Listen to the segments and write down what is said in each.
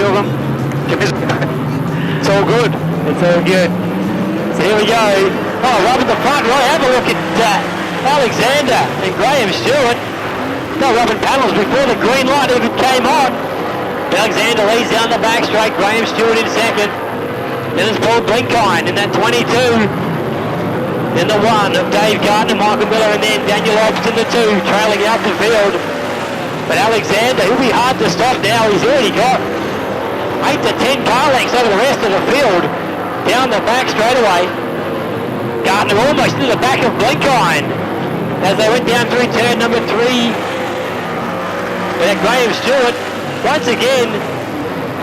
of them. It's all good. It's all good. So here we go. Oh, rubbing the front right. Have a look at Alexander and Graham Stewart. No rubbing panels before the green light even came on. Alexander leads down the back straight. Graham Stewart in second. Then it's Paul Blinkhine in that 22. Then the 1 of Dave Gardner, Michael Miller, and then Daniel Obbs in the 2, trailing out the field. But Alexander, he'll be hard to stop now. He's already got 8 to 10 car lengths over the rest of the field. Down the back straight away. Gardner almost to the back of Blinkhine as they went down through turn number 3. But Graham Stewart, once again,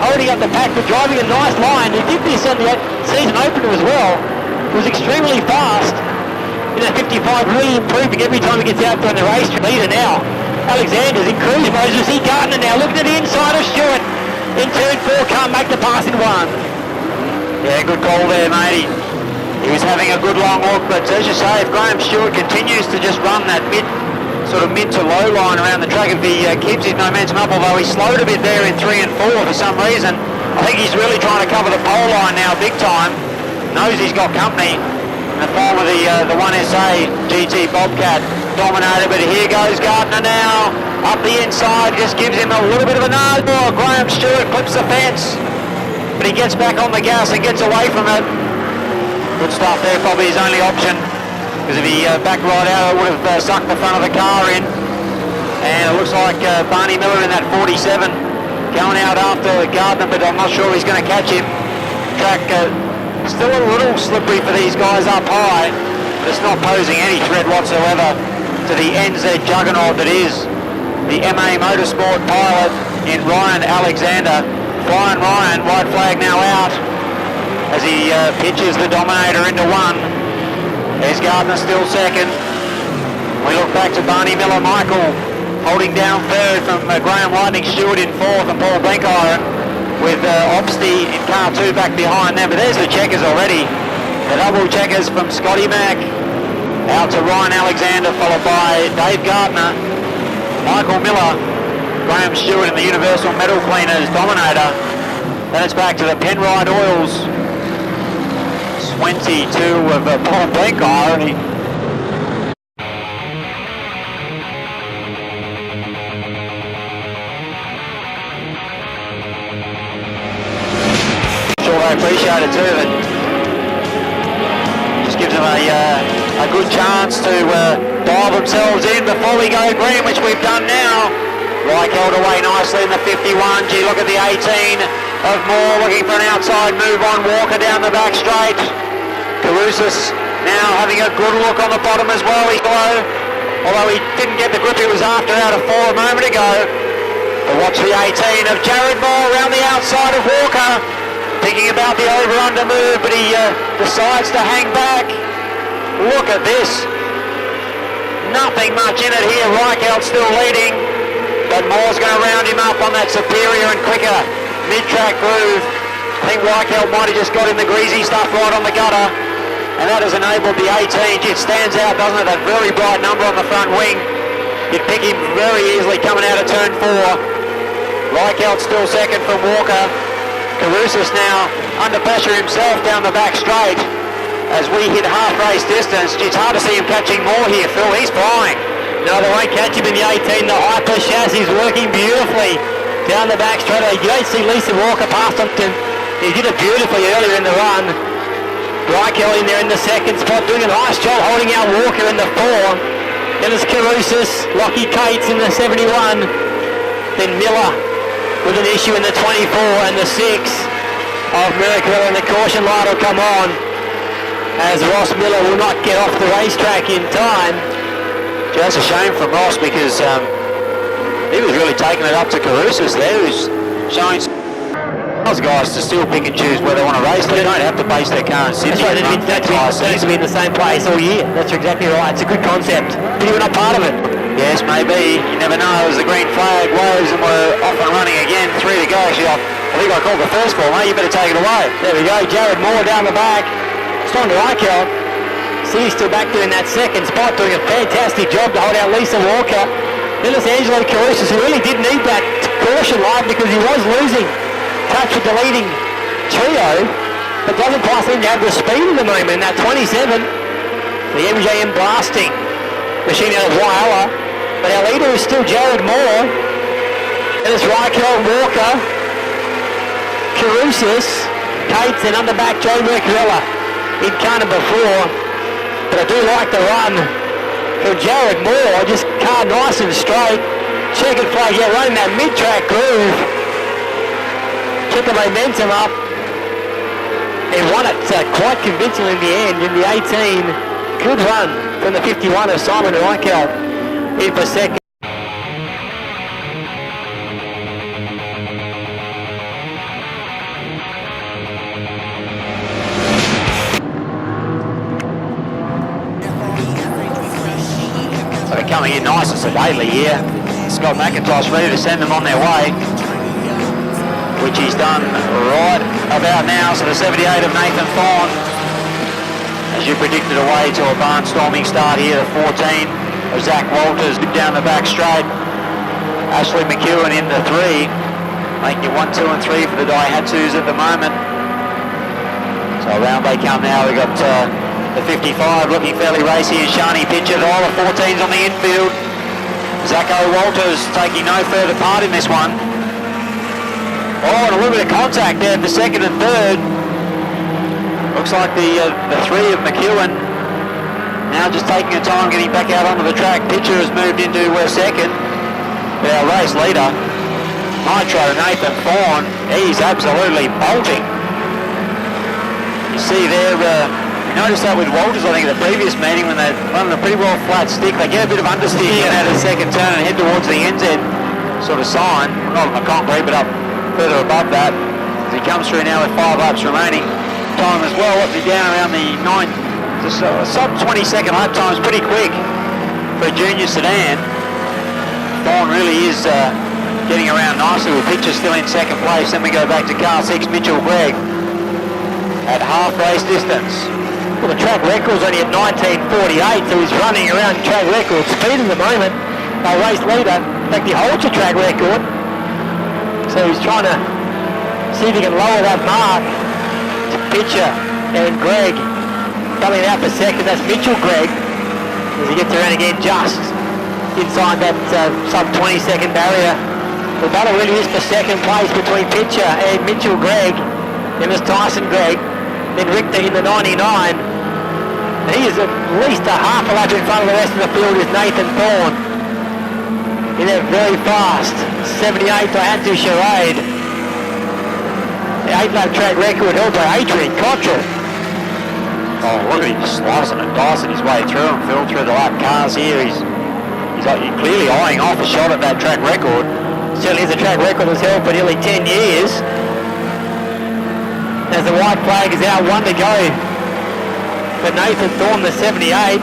holding up the pack but driving a nice line. He did this on the season opener as well. It was extremely fast. In that 55, really improving every time he gets out there on the race. Leader now. Alexander's in cruise mode. You see Gardner now looking at the inside of Stewart. In turn 4, can't make the pass in 1. Yeah, good call there, mate. He was having a good long look, but as you say, if Graham Stewart continues to just run that mid to low line around the track, if he keeps his momentum up, although he slowed a bit there in 3 and 4 for some reason, I think he's really trying to cover the pole line now big time. Knows he's got company in the form of the 1SA GT Bobcat Dominator, but here goes Gardner now, up the inside, just gives him a little bit of a nudge. Oh, Graham Stewart clips the fence, but he gets back on the gas and gets away from it. Good stuff there, probably his only option, because if he backed right out, it would have sucked the front of the car in. And it looks like Barney Miller in that 47 going out after Gardner, but I'm not sure he's going to catch him. Track still a little slippery for these guys up high, but it's not posing any threat whatsoever to the NZ juggernaut that is the MA Motorsport pilot in Ryan Alexander. Flying Ryan, white flag now out as he pitches the Dominator into 1. There's Gardner still second. We look back to Barney Miller, Michael holding down third from Graham Lightning Stewart in 4th, and Paul Blinkhine with Obsty in car 2 back behind them. But there's the checkers already. The double checkers from Scotty Mack out to Ryan Alexander, followed by Dave Gardner, Michael Miller, Graham Stewart in the Universal Metal Cleaners Dominator. Then it's back to the Penrite Oils 22 of Paul Blinkhine. I appreciate it too, but just gives them a good chance to dial themselves in before we go green, which we've done now. Reich held away nicely in the 51. Gee, look at the 18 of Moore looking for an outside move on Walker down the back straight. Carusis now having a good look on the bottom as well. He's below, although he didn't get the grip he was after out of 4 a moment ago. But watch the 18 of Jared Moore around the outside of Walker. Thinking about the over-under move, but he decides to hang back. Look at this. Nothing much in it here. Reichelt still leading, but Moore's going to round him up on that superior and quicker mid-track groove. I think Reichelt might have just got in the greasy stuff right on the gutter, and that has enabled the 18. It stands out, doesn't it? That very bright number on the front wing. You'd pick him very easily coming out of turn 4. Reichelt still second from Walker. Carusis now under pressure himself down the back straight as we hit half race distance. It's hard to see him catching more here, Phil. He's flying. No, they won't catch him in the 18. The hyper chassis is working beautifully down the back straight. You don't see Lisa Walker past him. He did it beautifully earlier in the run. Reichel in there in the second spot, doing a nice job holding out Walker in the 4. Then it's Carusis, Lockie Cates in the 71. Then Miller with an issue in the 24 and the 6 of Miracle, and the caution light will come on as Ross Miller will not get off the racetrack in time. Gee, that's a shame from Ross, because he was really taking it up to Carusis there, who's showing those guys to still pick and choose where they want to race. They don't have to base their car in Sydney. That's right, they need to be in the same place all year. That's exactly right. It's a good concept, but you're not part of it. Yes, maybe. You never know. As the green flag waves and we're off and running again. 3 to go. Actually, I think I called the first ball, mate. You better take it away. There we go. Jared Moore down the back. Strong to Reichel. See, he's still back there in that second spot, doing a fantastic job to hold out Lisa Walker. Then it's Angelo Carusis, who really did need that caution light because he was losing touch with the leading trio, but doesn't quite seem to have the speed at the moment in that 27. The MJM blasting machine out of Wyala, but our leader is still Jared Moore, and it's Raquel Walker, Carusis, Cates, and under back Joe Mercarella. He'd kind of before, but I do like the run for Jared Moore, just car nice and straight. Checkered flag, yeah, running that mid-track groove. Took the momentum up and won it quite convincingly in the end in the 18. Good run from the 51 of Simon Reichelt in for second. So they're coming in nice and sedately here. Scott McIntosh ready to send them on their way, which he's done right about now. So the 78 of Nathan Thorne, as you predicted, away to a barnstorming start here. The 14 of Zach Walters down the back straight. Ashley McEwen in the 3, making you 1, 2 and 3 for the Daihatsus at the moment. So around they come now. We've got the 55 looking fairly racy as Shani Pitcher. All the 14s on the infield. Zacho Walters taking no further part in this one. Oh, and a little bit of contact there for second and third. Looks like the 3 of McEwen now just taking a time getting back out onto the track. Pitcher has moved into second. Our race leader, Nitro Nathan Thorne, he's absolutely bolting. You see there, noticed that with Walters, I think, at the previous meeting when they're running a pretty well flat stick, they get a bit of understeer out of the second turn and head towards the NZ sort of sign. Not on the concrete, but up further above that. As he comes through now with 5 laps remaining. Time as well, what's he down around the 9, sub 20 second lap time is pretty quick for a junior sedan. Thorne really is getting around nicely with Pitcher still in second place. Then we go back to car 6, Mitchell Gregg at half race distance. Well, the track record's only at 19:48, so he's running around track record speed at the moment. Our race leader, in fact, he holds a track record. So he's trying to see if he can lower that mark to Pitcher and Gregg. Coming out for second, that's Mitchell Gregg. As he gets around again just inside that sub 20 second barrier. The battle really is for second place between Pitcher and Mitchell Gregg. Then there's Tyson Gregg. Then Richter in the 99. He is at least a half a lap in front of the rest of the field is Nathan Thorne. In that very fast 78 Daihatsu Charade. The 8-lap track record held by Adrian Cottrell. Oh, look at him slicing and dicing his way through and Phil through the lap cars here. He's clearly eyeing off a shot at that track record. Certainly is a track record that's held for nearly 10 years. As the white flag is out, 1 to go for Nathan Thorne, the 78.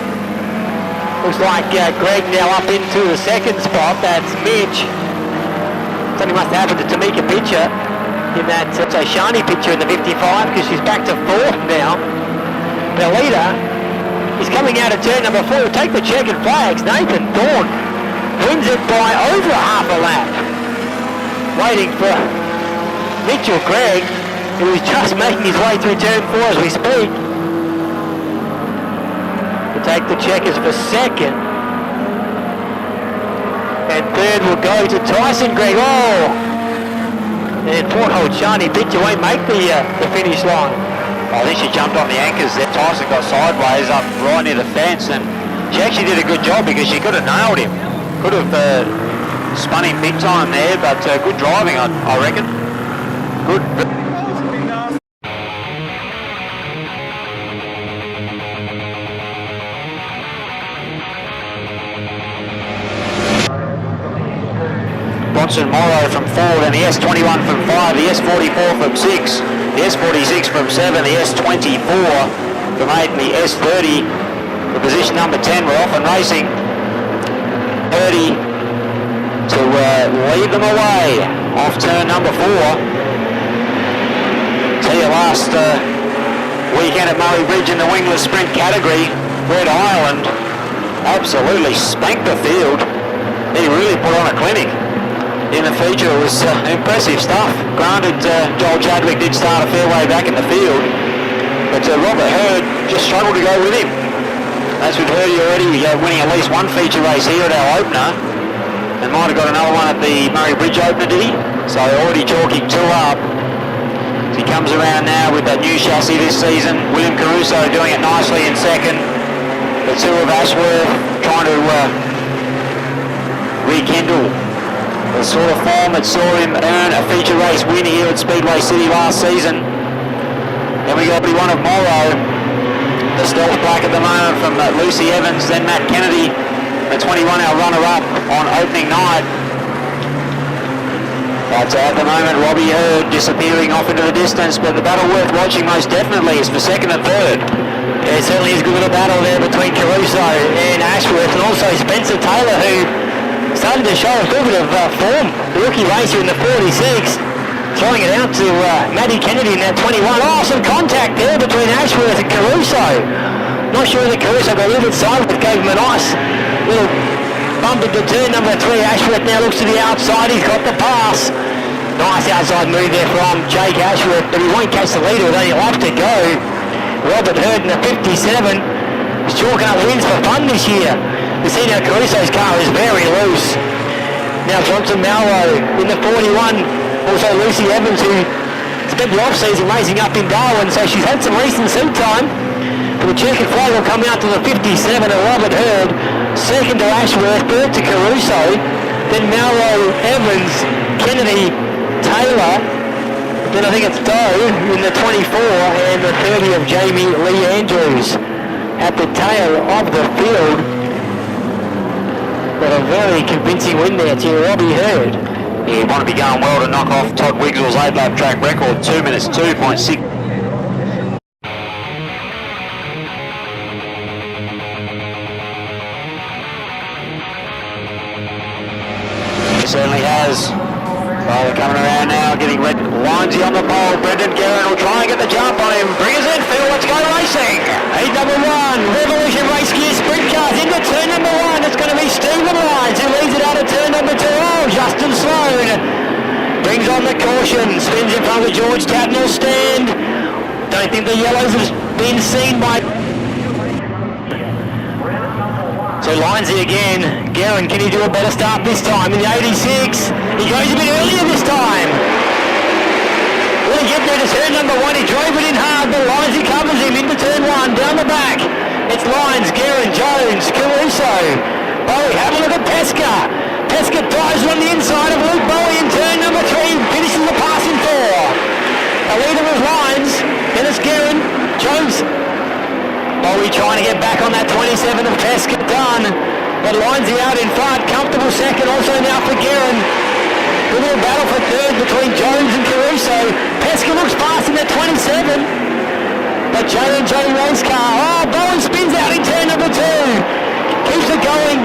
Looks like Gregg now up into the second spot. That's Mitch. Something must have happened to Tamika Pitcher in that Shani Pitcher in the 55 because she's back to 4th now. The leader is coming out of turn number 4. Take the checkered flags. Nathan Thorne wins it by over half a lap. Waiting for Mitchell Gregg, who is just making his way through turn 4 as we speak. To take the checkers for second. And third will go to Tyson Gregg. Oh! And poor old Shani Pitcher won't make the finish line. I think she jumped on the anchors there. Tyson got sideways up right near the fence and she actually did a good job because she could have nailed him. Could have spun him big time there, but good driving, I reckon. Good. Bronson Morrow from 4, then the S21 from 5, the S44 from 6, the S46 from 7, the S24 from 8, and the S30 for position number 10. We're off and racing. 30 to lead them away off turn number 4. Tell you last weekend at Murray Bridge in the Wingless Sprint category, Red Island absolutely spanked the field. He really put on a clinic. in the feature. It was impressive stuff. Granted, Joel Chadwick did start a fair way back in the field, but Robert Hurd just struggled to go with him. As we've heard already, winning at least one feature race here at our opener, and might have got another one at the Murray Bridge opener, did he? So already chalking 2 up. He comes around now with that new chassis this season. William Caruso doing it nicely in second. The 2 of Ashworth trying to rekindle the sort of form that saw him earn a feature race win here at Speedway City last season. Then we got the one of Morrow, the stealth black at the moment from Lucy Evans, then Matt Kennedy, the 21, our runner-up on opening night. But at the moment, Robbie Hurd disappearing off into the distance, but the battle worth watching most definitely is for second and third. Yeah, it certainly is a good little battle there between Caruso and Ashworth, and also Spencer Taylor, who started to show a little bit of form. The rookie racer in the 46, throwing it out to Matty Kennedy in that 21. Oh, some contact there between Ashworth and Caruso. Not sure that Caruso got a little bit sideways, gave him a nice little bump into turn number 3. Ashworth now looks to the outside, he's got the pass. Nice outside move there from Jake Ashworth, but he won't catch the leader with only a lap to go. Robert Hurd in the 57 is chalking up wins for fun this year. We see now Caruso's car is very loose. Now Johnson Mallow in the 41, also Lucy Evans, who spent the off-season racing up in Darwin, so she's had some recent seat time. The checkered flag will come out to the 57 of Robert Hurd, second to Ashworth, third to Caruso, then Mallow, Evans, Kennedy, Taylor, then I think it's Doe in the 24 and the 30 of Jamie Lee Andrews at the tail of the field. But a very convincing win there to Robbie Hurd. Yeah, you want to be going well to knock off Todd Wiggsell's 8-lap track record, 2 minutes 2.6. He certainly has. They're coming around now, getting red. Lindsay on the pole. Brendan Guerin will try and get the jump on him. Bring us in, Phil. Let's go racing. Heat number 1, Revolution Race Gear Sprintcars into turn number 1. It's going to be Stephen Lyons who leads it out of turn number 2. Oh, Justin Sloan brings on the caution. Spins in front of the George Tatnall stand. Don't think the yellows have been seen by... So Lindsay again. Guerin, can he do a better start this time? In the 86, he goes a bit earlier this time. Will he get there to turn number 1? He drove it in hard, but Lindsay covers him into turn 1, down the back. It's Lyons, Guerin, Jones, Caruso. Bowie, have a look at Pesca. Pesca drives on the inside of Luke Bowie in turn number 3, finishes the pass in 4. The leader was Lyons, then it's Guerin, Jones. Bowie trying to get back on that 27 of Pesca, done. But Lindsay out in front, comfortable second also now for Guerin. A little battle for third between Jones and Caruso. Pesca looks fast in that 27. But Joe and Joe race car. Oh, Bowen spins out in turn number 2. Keeps it going.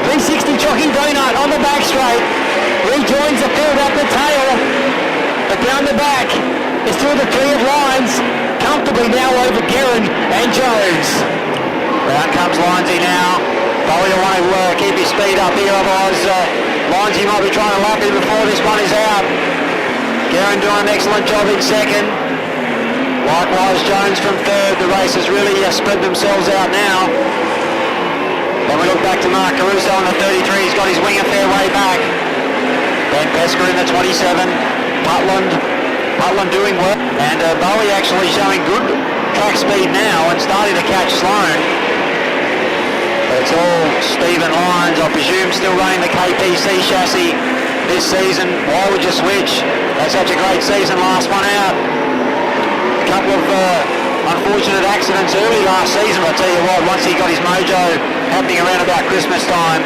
360 Chocking Donut on the back straight. Rejoins the field at the tail. But down the back, it's still the 3 of Lyons. Comfortably now over Guerin and Jones. Round comes Lindsay now. Bowie will want to keep his speed up here, otherwise Lindsay might be trying to lap him before this one is out. Guerin doing an excellent job in second. Likewise Jones from third. The race has really spread themselves out now. Then we look back to Mark Caruso on the 33. He's got his wing a fair way back. Ben Pesca in the 27. Putland doing well. And Bowie actually showing good track speed now and starting to catch Sloan. But it's all Stephen Lyons, I presume, still running the KPC chassis this season. Why would you switch? Had such a great season, last one out. A couple of unfortunate accidents early last season, but I tell you what, once he got his mojo happening around about Christmas time,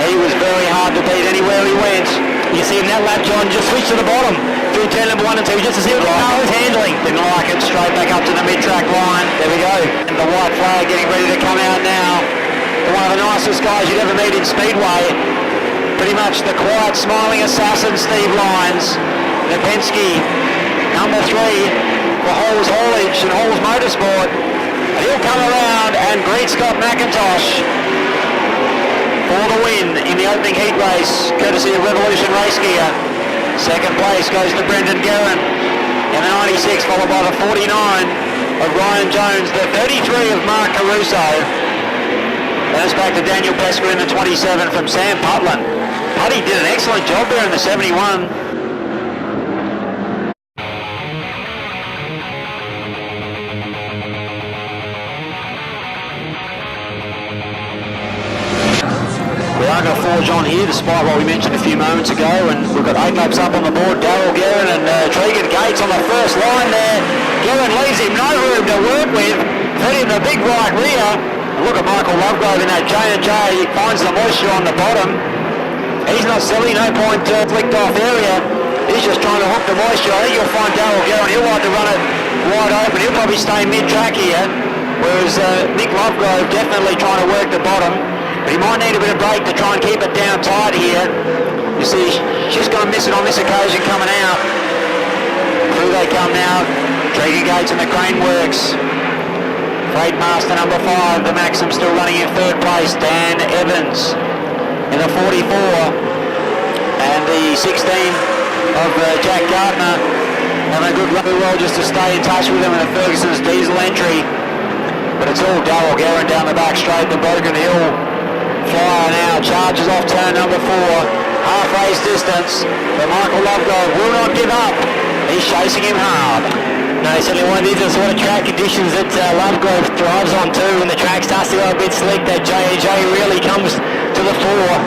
he was very hard to beat anywhere he went. You see him that lap, John, just switch to the bottom through turn number 1 and 2 just to see what the car is handling. Didn't like it, straight back up to the mid-track line. There we go. And the white flag getting ready to come out now. One of the nicest guys you'd ever meet in Speedway. Pretty much the quiet, smiling assassin, Steve Lyons. Nepensky, number 3 for Halls Haulage and Halls Motorsport. And he'll come around and greet Scott McIntosh for the win in the opening heat race, courtesy of Revolution Race Gear. Second place goes to Brendan Guerin in the 96, followed by the 49 of Ryan Jones, the 33 of Mark Caruso. Then it's back to Daniel Pesker in the 27 from Sam Putland. Putty did an excellent job there in the 71. We are going to forge on here despite what we mentioned a few moments ago, and we've got 8 laps up on the board. Darryl Guerin and Tregan Gates on the first line there. Guerin leaves him no room to work with, fed him the big right rear. Look at Michael Lovegrove in that J&J, he finds the moisture on the bottom. He's not silly, no point flicked off area. He's just trying to hook the moisture. I think you'll find Darryl Guerin, he'll like to run it wide open. He'll probably stay mid-track here, whereas Nick Lovegrove definitely trying to work the bottom. But he might need a bit of brake to try and keep it down tight here. You see, she's going to miss it on this occasion coming out. Through they come now. Tregan Gates and the Crane Works. Freight Master number 5, the Maxim still running in third place. Dan Evans in the 44. And the 16 of Jack Gardner having a good run well just to stay in touch with him in the Ferguson's diesel entry. But it's all Darryl Guerin down the back straight, the Broken Hill. Flyer now charges off turn number 4, half race distance, but Michael Lovegrove will not give up. He's chasing him hard. No, certainly one of these are the sort of track conditions that Lovegrove drives on too. When the track starts to go a bit slick, that J&J really comes to the fore.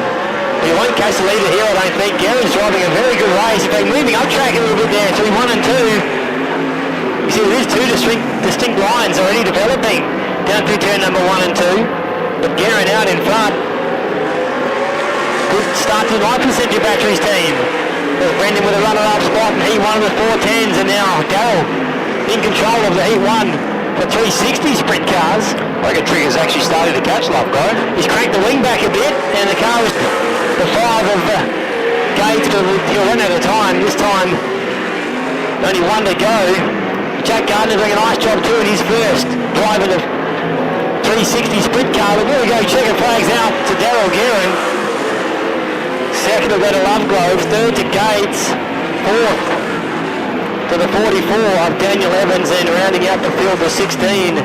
He won't catch the leader here, I don't think. Guerin's driving a very good race. In fact, moving up track a little bit there through 1 and 2. You see, there's 2 distinct lines already developing down through turn number 1 and 2. But Guerin out in front. Good start to the 9% batteries team. There's Brendan with a runner-up spot in Heat 1 with 410s, and now Darryl in control of the Heat 1 for 360 sprint cars. I reckon Trigger's actually started to catch Lovegrove. He's cranked the wing back a bit, and the car is the 5 of Gates, but he'll run out of time. This time, only 1 to go. Jack Gardner doing a nice job too in his first driving the 360 sprint car. But there we go, checker flags out to Darryl Guerin. Second will go to Lovegrove, third to Gates, fourth to the 44 of Daniel Evans, and rounding out the field the 16.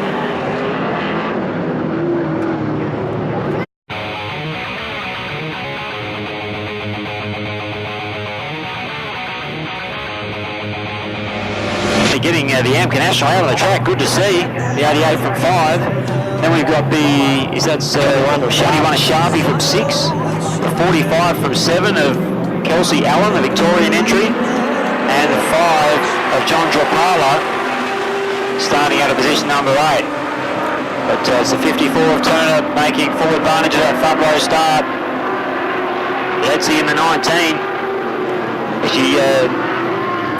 Getting the Amcan National out of the track, good to see. The 88 from 5. Then we've got the, is that 21 Sharpie from 6. The 45 from 7 of Kelsey Allen, the Victorian entry. And the 5 of John Dropala, starting out of position number 8. But it's the 54 of Turner making full advantage of that front row start. Letzi in the 19. She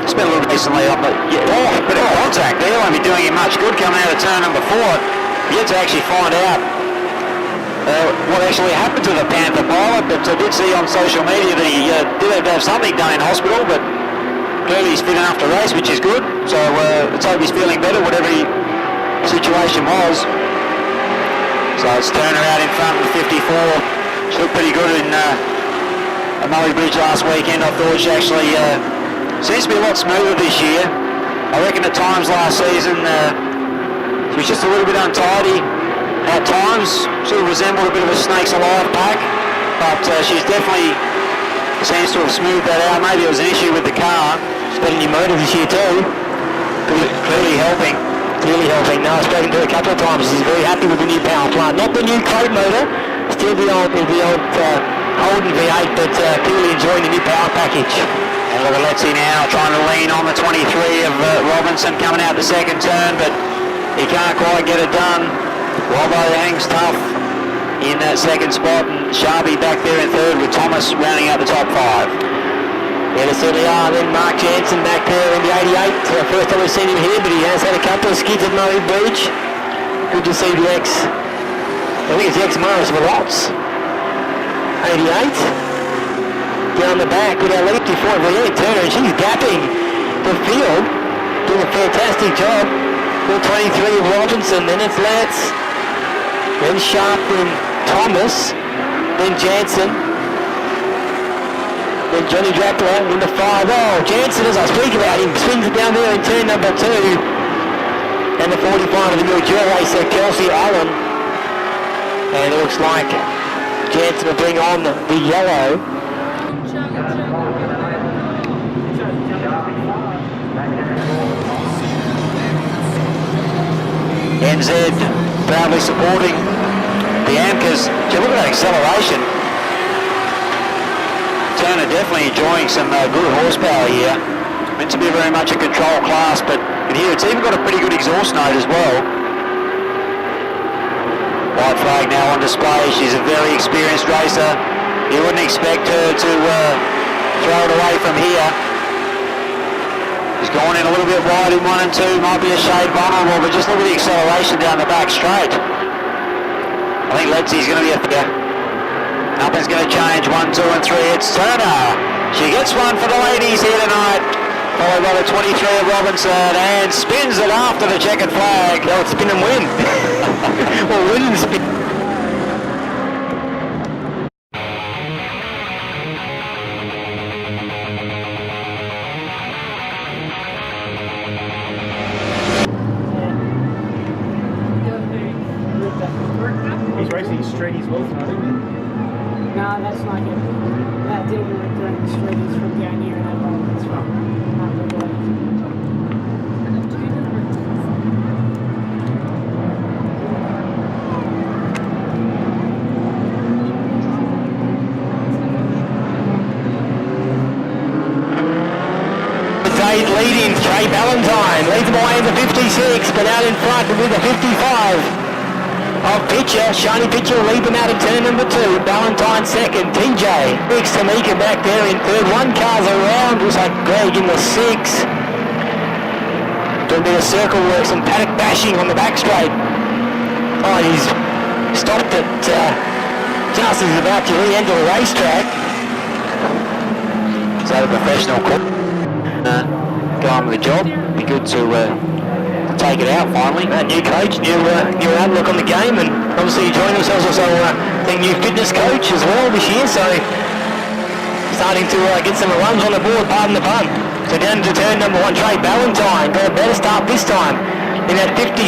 spent a little bit recently on the, bit of contact there. Won't be doing him much good coming out of turn number 4. Yet to actually find out what actually happened to the Panther pilot, but I did see on social media that he did have to have something done in hospital, but clearly he's fit enough to race, which is good. So let's hope he's feeling better, whatever the situation was. So it's Turner out in front with 54. She looked pretty good in Murray Bridge last weekend. I thought she actually seems to be a lot smoother this year. I reckon at times last season she was just a little bit untidy at times, sort of resembled a bit of a Snakes Alive pack, but she's definitely seems to have smoothed that out. Maybe it was an issue with the car. She's got a new motor this year too. Clearly helping. No, I've spoken to her a couple of times. She's very happy with the new power plant. Not the new Coat motor, still the old Holden V8, but clearly enjoying the new power package. And look at Letzi now trying to lean on the 23 of Robinson coming out the second turn, but he can't quite get it done. Robbo hangs tough in that second spot, and Sharpie back there in third with Thomas rounding out the top 5. Yeah, they certainly are. Then Mark Jansen back there in the 88. First time we've seen him here, but he has had a couple of skids at Murray Bridge. Good to see the I think it's the ex-Morris Velots. 88. Down the back with our lead before Leanne Turner, and she's gapping the field, doing a fantastic job. The 23 of Robinson, then it's Lance, then Sharp, then Thomas, then Jansen, Then Johnny Drappler into 5. Oh, Jansen, as I speak about him, swings it down there in turn number 2. And the 45 of the new dual racer, Kelsey Allen. And it looks like Jansen will bring on the yellow. NZ proudly supporting the Amcas. Gee, look at that acceleration. Turner definitely enjoying some good horsepower here. Meant to be very much a control class, but here it's even got a pretty good exhaust note as well. White flag now on display. She's a very experienced racer. You wouldn't expect her to throw it away from here. She's gone in a little bit wide in 1 and 2. Might be a shade vulnerable, but just look at the acceleration down the back straight. I think Letsy's going to be up there. Nothing's going to change. 1, 2 and 3. It's Turner. She gets one for the ladies here tonight. Followed by the 23 of Robinson, and spins it after the checkered flag. Oh, it's spin and win. Well, win and spin. He's racing straight as well tonight, isn't he? No, that's not him. That didn't work during the straight. He's from down here in that ball. That's fine. Not the way. Leading Trey Ballantyne leads them away in the 56, but out in front with the 55 of Pitcher. Shiny Pitcher will lead them out in turn number 2. Ballantyne second. TJ next to Mika back there in third. 1 car's around. Looks like Greg in the 6. Doing a bit of circle work, some paddock bashing on the back straight. Oh, and he's stopped it just as he's about to re-enter the racetrack. So the professional go on with the job. Be good to take it out finally. New coach, new outlook on the game, and obviously joined themselves also the new fitness coach as well this year, so starting to get some runs on the board, pardon the pun. So down to turn number 1, Trey Ballantyne, got a better start this time in that 56.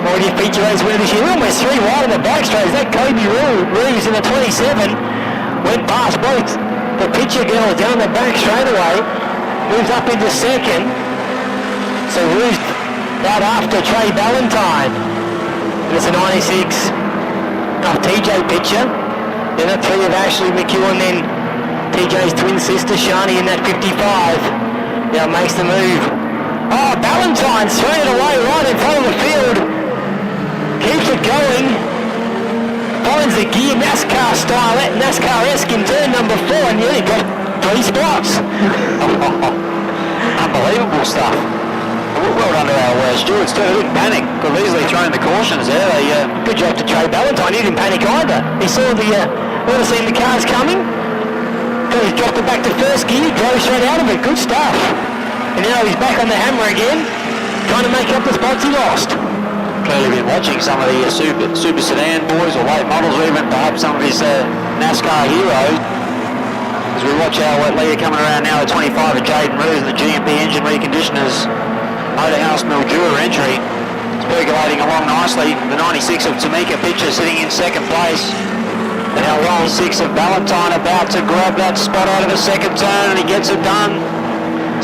Already a feature race winner this year, almost 3 wide on the back straight. Is that Kobe Reeves in the 27? Went past both the Pitcher girls down the back straight away. Moves up into second. So Ruth out after Trey Ballantyne. And it's a 96 of TJ Pitcher. Then a 3 of Ashley McEwen, then TJ's twin sister Shani in that 55. Now makes the move. Oh, Ballantyne's thrown it away right in front of the field. Keeps it going. Finds the gear NASCAR style, NASCAR-esque in turn number 4, and nearly got 3 spots. Unbelievable stuff. Well done to our stewards too. They didn't panic. Could have easily thrown the cautions there. Good job to Trey Ballantyne. He didn't panic either. He saw would have seen the cars coming. He dropped it back to first gear, drove straight out of it. Good stuff. And now he's back on the hammer again, trying to make up the spots he lost. Clearly been watching some of the super sedan boys or late models, or even perhaps some of his NASCAR heroes. As we watch our leader coming around now, the 25 of Jaden Roos and the GMP engine reconditioners Motorhouse Mildura entry. It's percolating along nicely. The 96 of Tamika Pitcher sitting in second place. The now 6 of Ballantyne about to grab that spot out of the second turn, and he gets it done.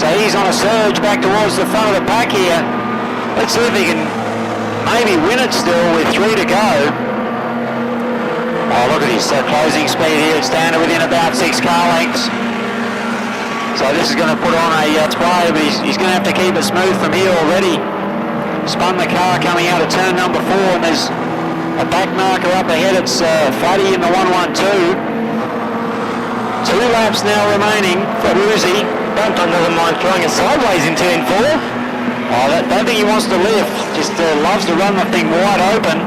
So he's on a surge back towards the front of the pack here. Let's see if he can maybe win it still with 3 to go. Oh, look at his closing speed here. It's down to within about 6 car lengths. So this is going to put on a spray, but he's going to have to keep it smooth from here already. Spun the car coming out of turn number 4, and there's a back marker up ahead. It's Fuddy in the 112. 2 laps now remaining for Uzi. Ballantyne doesn't mind throwing it sideways in turn 4. Oh, don't think he wants to lift. Just loves to run the thing wide open.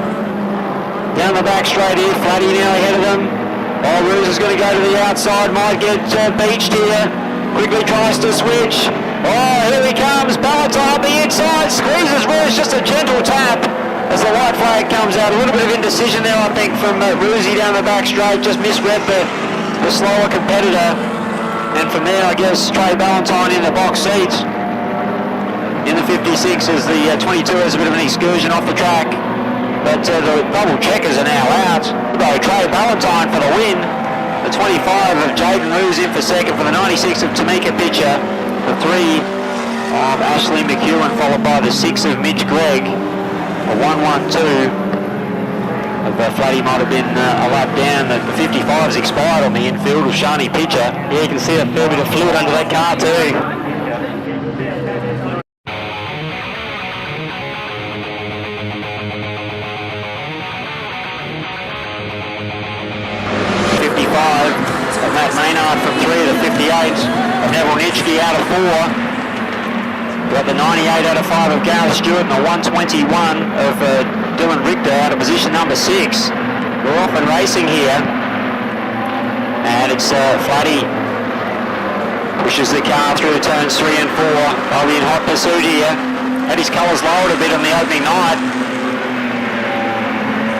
Down the back straight here, Flatty now ahead of them. Oh, Ruse is going to go to the outside, might get beached here. Quickly tries to switch. Oh, here he comes. Ballantyne on the inside, squeezes Ruse, just a gentle tap as the white flag comes out. A little bit of indecision there, I think, from Ruse down the back straight. Just misread the slower competitor. And from there, I guess, Trey Ballantyne in the box seats. In the 56 as the 22 has a bit of an excursion off the track. But the double checkers are now out. Though Trey Ballantyne for the win. The 25 of Jaden Roos in for second for the 96 of Tamika Pitcher. The 3 of Ashley McEwen followed by the 6 of Mitch Gregg. A 1-1-2. Flatty might have been a lap down. The 55's expired on the infield of Shani Pitcher. Yeah, you can see a fair bit of fluid under that car too. Of Matt Maynard from 3 to 58 of Neville Nitschke out of 4. We've got the 98 out of 5 of Gareth Stewart and the 121 of Dylan Richter out of position number 6. We're off and racing here, and it's Flatty pushes the car through turns 3 and 4. I'll be in hot pursuit here. Had his colours lowered a bit on the opening night.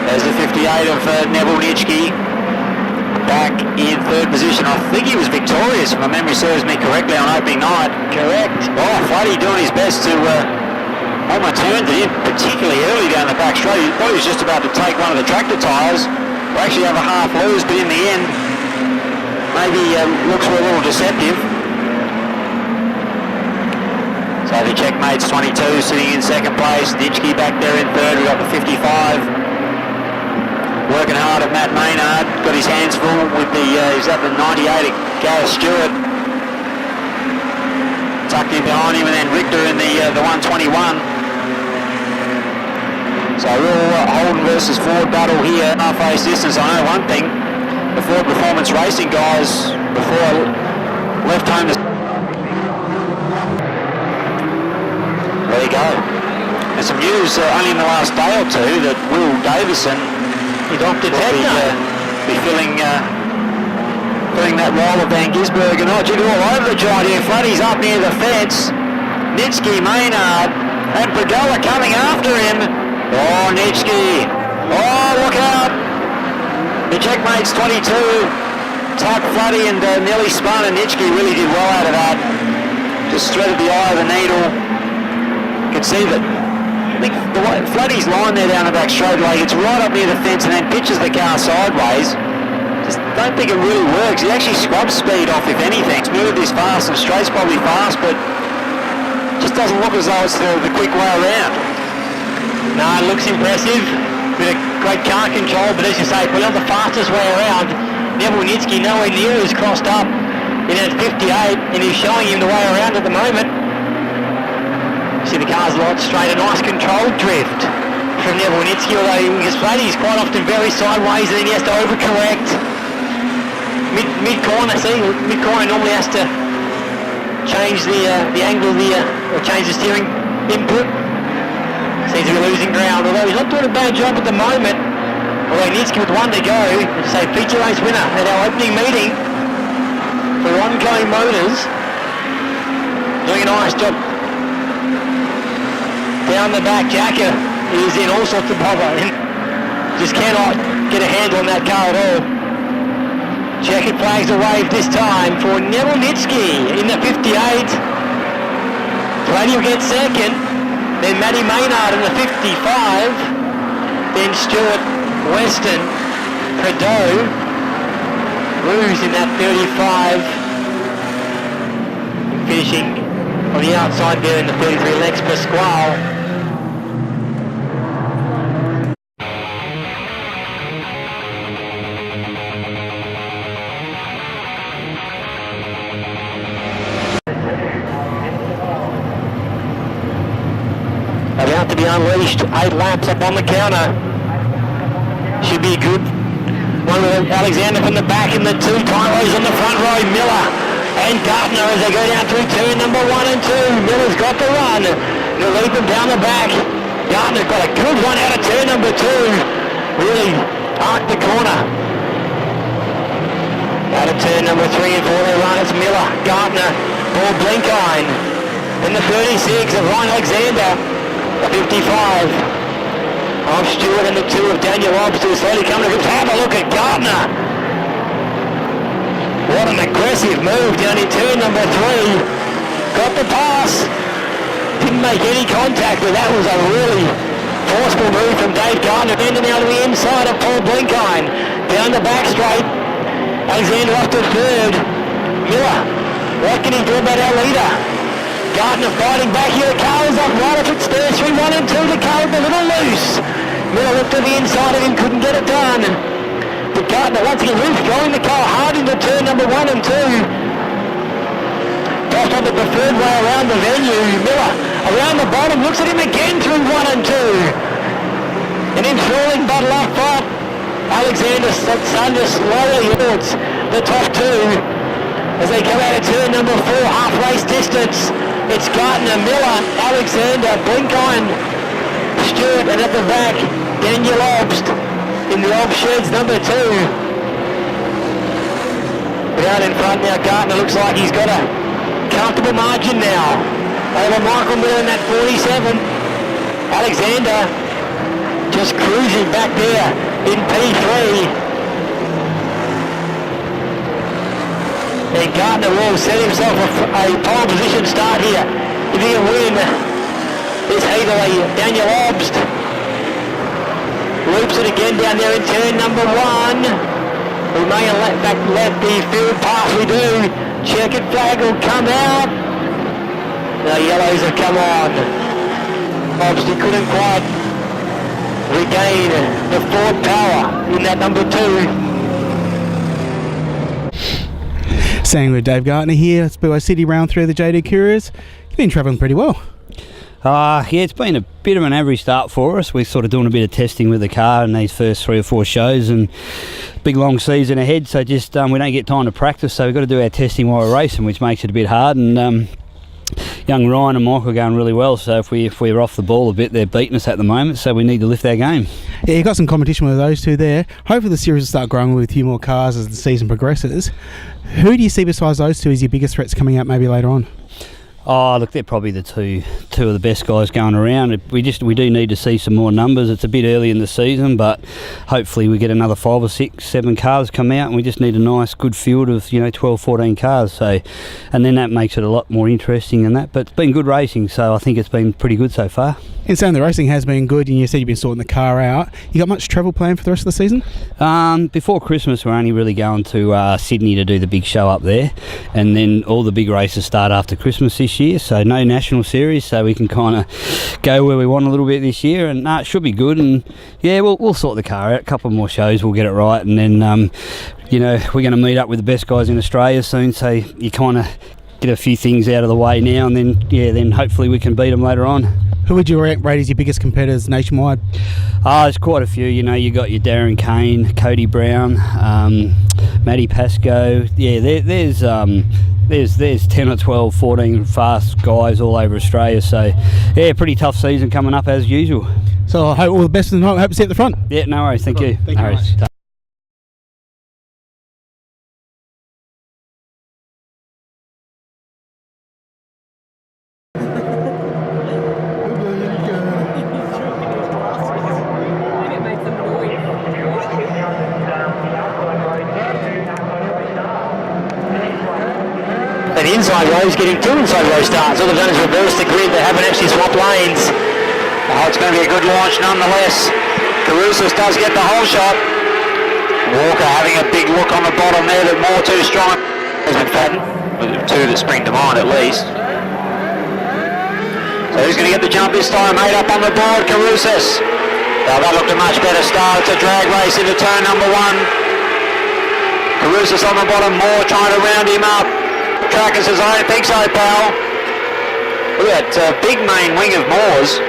There's the 58 of Neville Nitschke. Back in 3rd position. I think he was victorious, if my memory serves me correctly, on opening night. Correct. Oh, Flatty doing his best to almost turned it in, particularly early down the back straight. He thought he was just about to take one of the tractor tyres. We actually have a half lose, but in the end, maybe looks were a little deceptive. So the checkmates 22 sitting in 2nd place. Nitschke back there in 3rd. We've got the 55. Working hard at Matt Maynard, got his hands full with the, he's at the 98 at Gareth Stewart. Tucked in behind him, and then Richter in the 121. So real Holden versus Ford battle here, half-race distance. I know one thing, the Ford Performance Racing guys, before I left home to... There you go. And some news only in the last day or two that Will Davison Dr. Be filling that role of Van Gisbergen. Oh, Jigger all over the joint here. Flatty's up near the fence. Nitschke, Maynard, and Pagola coming after him. Oh, Nitschke. Oh, look out. The checkmates 22. Tapped Flatty and nearly spun, and Nitschke really did well out of that. Just threaded the eye of the needle. You can see that. I think the way Flatty's line there down the back straight leg, it's right up near the fence and then pitches the car sideways. Just don't think it really works. He actually scrubs speed off, if anything. Smooth is fast and straight's probably fast, but just doesn't look as though it's the quick way around. No, it looks impressive. Bit of great car control, but as you say, probably not the fastest way around. Neville Nitschke nowhere near as crossed up in at 58, and he's showing him the way around at the moment. See the car's a lot straighter, nice controlled drift from Neville Nitschke, although Flatty's quite often very sideways and then he has to overcorrect. Mid-corner, see, mid-corner normally has to change the angle of or change the steering input. Seems to be losing ground, although he's not doing a bad job at the moment. Although Nitschke with 1 to go, say feature race winner at our opening meeting for Ongoing Motors. Doing a nice job. Down the back, Jacker is in all sorts of bother and just cannot get a handle on that car at all. Checkered flags are waved this time for Neville Nitschke in the 58. Flatty will get second, then Matty Maynard in the 55, then Stewart, Weston, Prideaux, Roos in that 35, finishing on the outside there in the 33, Lex Pasquale. About to be unleashed, 8 laps up on the counter. Should be good. One with Alexander from the back and the 2 Tyros on the front row, Miller and Gardner as they go down through turn number 1 and 2. Miller's got the run. He'll lead them down the back. Gardner's got a good one out of turn number 2. Really arced the corner. Out of turn number 3 and 4 they run. It's Miller, Gardner, Paul Blinkine. And the 36 of Ryan Alexander. The 55 of Stewart and the 2 of Daniel Hobbs to slowly coming to grips. Have a look at Gardner. What an aggressive move down in turn number 3. Got the pass. Didn't make any contact, but that was a really forceful move from Dave Gardner. Ending out to the inside of Paul Blinkine. Down the back straight. Alexander off to third. Miller, what can he do about our leader? Gardner fighting back here. Carl's up right off its stairs. 3, 1 and 2 to Carl, a little loose. Miller looked to the inside of him, couldn't get it done. But Gardner once again throwing the car hard into turn number 1 and 2. Back on the preferred way around the venue. Miller around the bottom, looks at him again through 1 and 2. An enthralling battle up front. Alexander starting to slowly towards the top 2 as they come out of turn number 4, half race distance. It's Gardner, Miller, Alexander, Blinkine, Stewart, and at the back, Daniel Obst in the Obst sheds number 2. But out in front now, Gardner looks like he's got a comfortable margin now over Michael Miller in that 47. Alexander just cruising back there in P3. And Gardner will set himself a pole position start here if he can win this easily. Daniel Obst loops it again down there in turn number 1. We may let the field pass. We do. Checkered flag will come out. The yellows have come on. Obst, he couldn't quite regain the forward power in that number 2. Staying with Dave Gardner here, Speedway City round 3 of the JD Couriers. You've been travelling pretty well. Yeah, it's been a bit of an average start for us. We're sort of doing a bit of testing with the car in these first 3 or 4 shows, and big long season ahead, so just we don't get time to practice, so we've got to do our testing while we're racing, which makes it a bit hard. And young Ryan and Mike are going really well, so if we're off the ball a bit, they're beating us at the moment, so we need to lift our game. Yeah, you've got some competition with those two there. Hopefully the series will start growing with a few more cars as the season progresses. Who do you see besides those two as your biggest threats coming out maybe later on? Oh, look, they're probably the two of the best guys going around. We do need to see some more numbers. It's a bit early in the season, but hopefully we get another 5 or 6, 7 cars come out, and we just need a nice, good field of 12, 14 cars. So, and then that makes it a lot more interesting than that. But it's been good racing, so I think it's been pretty good so far. In saying the racing has been good, and you said you've been sorting the car out, you got much travel planned for the rest of the season? Before Christmas, we're only really going to Sydney to do the big show up there, and then all the big races start after Christmas this year, so no national series, so we can kind of go where we want a little bit this year, and it should be good. And yeah, we'll sort the car out, a couple more shows, we'll get it right, and then we're going to meet up with the best guys in Australia soon, so you kind of get a few things out of the way now, and then hopefully we can beat them later on. Who would you rate as your biggest competitors nationwide? There's quite a few. You got your Darren Kane, Cody Brown, Matty Pascoe. Yeah, there's 10 or 12, 14 fast guys all over Australia. So yeah, pretty tough season coming up as usual. So I hope all the best of the night. Hope to see you at the front. Yeah, no worries. Thank you. Thank you very much. Inside rows getting 2 inside row starts. All they've done is reverse the grid. They haven't actually swapped lanes. Oh, it's going to be a good launch nonetheless. Caruso does get the whole shot. Walker having a big look on the bottom there, but Moore too strong. There's McFadden with 2 that spring to mind at least. So who's going to get the jump this time? 8 up on the board, Caruso. Now that looked a much better start. It's a drag race into turn number 1. Caruso on the bottom, Moore trying to round him up. Tracker says, I don't think so, pal. Look at that big main wing of Moore's.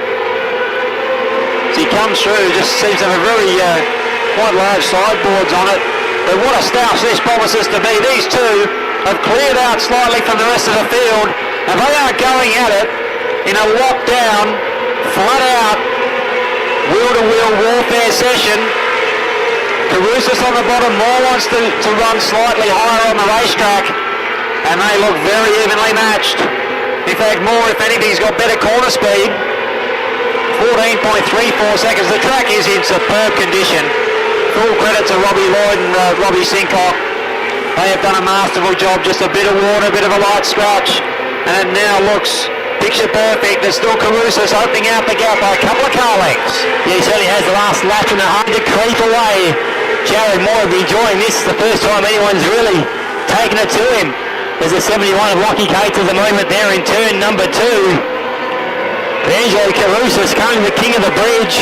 As he comes through, just seems to have a very quite large sideboards on it. But what a stoush this promises to be. These two have cleared out slightly from the rest of the field, and they are going at it in a lockdown, flat out, wheel-to-wheel warfare session. Caruso's on the bottom. Moore wants to run slightly higher on the racetrack, and they look very evenly matched. In fact, Moore, if anything, has got better corner speed. 14.34 seconds. The track is in superb condition. Full credit to Robbie Lloyd and Robbie Sincock. They have done a masterful job, just a bit of water, a bit of a light scratch, and it now looks picture perfect. There's still Caruso's opening out the gap by a couple of car lengths. Yeah, he certainly has the last lap and a half to creep away. Jared Moore will be enjoying this. The first time anyone's really taken it to him. There's a 71 of Lockie Cates at the moment there in turn number 2. Angelo Caruso is currently the king of the bridge.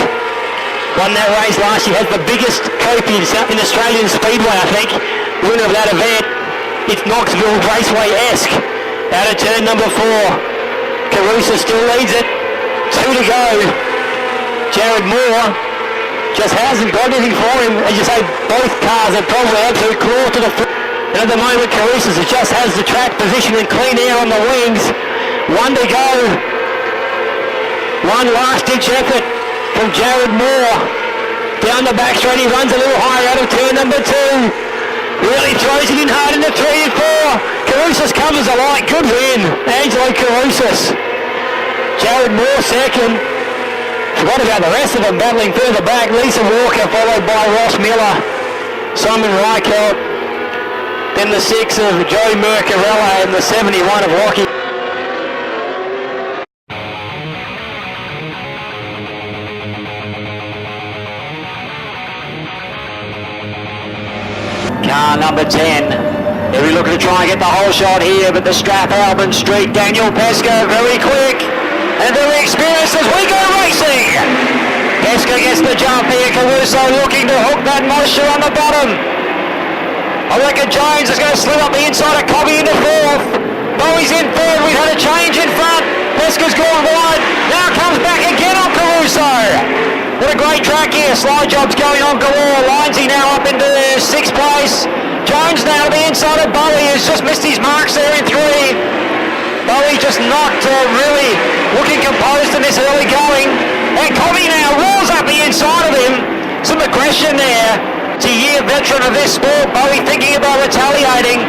Won that race last year, has the biggest cope in Australian Speedway, I think. Winner of that event. It's Knoxville Raceway-esque. Out of turn number 4. Caruso still leads it. 2 to go. Jared Moore just hasn't got anything for him. As you say, both cars are probably out to claw to the front. And at the moment, Caruso just has the track position and clean air on the wings. 1 to go. One last-ditch effort from Jared Moore. Down the back straight, he runs a little higher out of turn number 2. Really throws it in hard into 3 and 4. Caruso covers a light. Good win. Angelo Caruso. Jared Moore second. Forgot about the rest of them battling further back. Lisa Walker followed by Ross Miller. Simon Reichelt. Then the 6 of Joe Mercarella and the 71 of Lockie. Car number 10. They're looking to try and get the whole shot here, but the strap Albin Street, Daniel Pesca, very quick and very experienced as we go racing. Pesca gets the jump here. Caruso looking to hook that moisture on the bottom. I reckon Jones is going to slip up the inside of Cobby into 4th. Bowie's in 3rd. We've had a change in front. Pesca's gone wide. Now comes back again on Caruso. What a great track here. Slide jobs going on galore. Lindsay now up into 6th place. Jones now to the inside of Bowie, who's just missed his marks there in 3. Bowie just not really looking composed in this early going. And Cobby now rolls up the inside of him. Some aggression there. It's a year veteran of this sport. Bowie thinking about retaliating,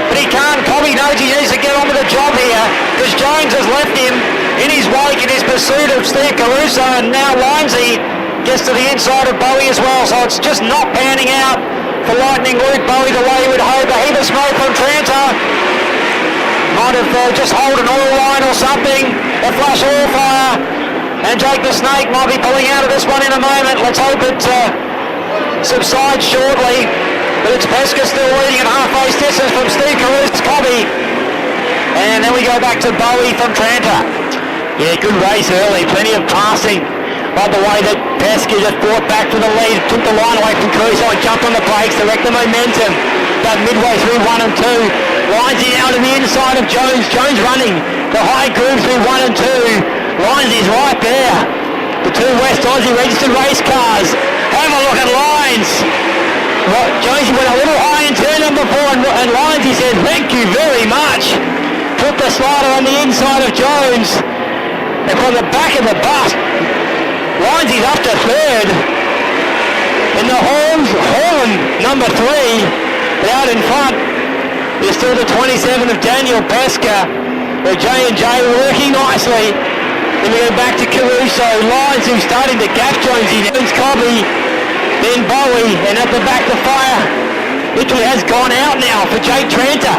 but he can't. Cobby knows he needs to get on with the job here because Jones has left him in his wake in his pursuit of Steve Caruso, and now Lindsay gets to the inside of Bowie as well. So it's just not panning out for Lightning Luke Bowie the way you would hope. A heap of smoke from Tranter. Might have just hold an oil line or something. A flash oil fire. And Jake the Snake might be pulling out of this one in a moment. Let's hope it subsides shortly. But it's Pesca still leading at half-face distance from Steve Caruso's Cobby. And then we go back to Bowie from Tranter. Yeah, good race early. Plenty of passing. By the way that Pesca just brought back to the lead, took the line away from Caruso and jumped on the brakes, direct the momentum. But midway through 1 and 2, Lindsay now to the inside of Jones. Jones running the high groove through 1 and 2. Lindsay's right there. The 2 West Aussie registered race cars. Have a look at Lines. Jonesy went a little high in turn number 4 and Lindsay said, thank you very much. Put the slider on the inside of Jones. And from the back of the bus, Lindsay's up to 3rd. In the Horn number 3, out in front, is still the 27 of Daniel Pesca. Where J&J working nicely. Then we go back to Caruso. Lines who's starting to gap Jonesy. Jones Cobby. Then Bowie. And at the back the fire literally has gone out now for Jake Tranter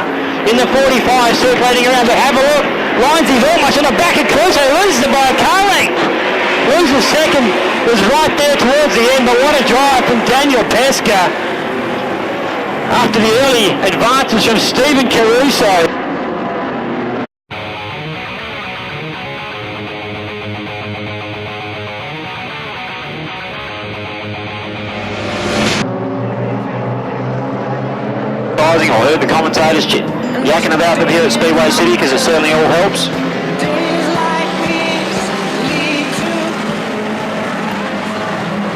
in the 45 circulating around. But have a look. Lindsay's almost on the back of Caruso. Loses it by a car length. Loses second. Was right there towards the end. But what a drive from Daniel Pesca after the early advances from Stephen Caruso. I heard the commentators yakking about them here at Speedway City because it certainly all helps.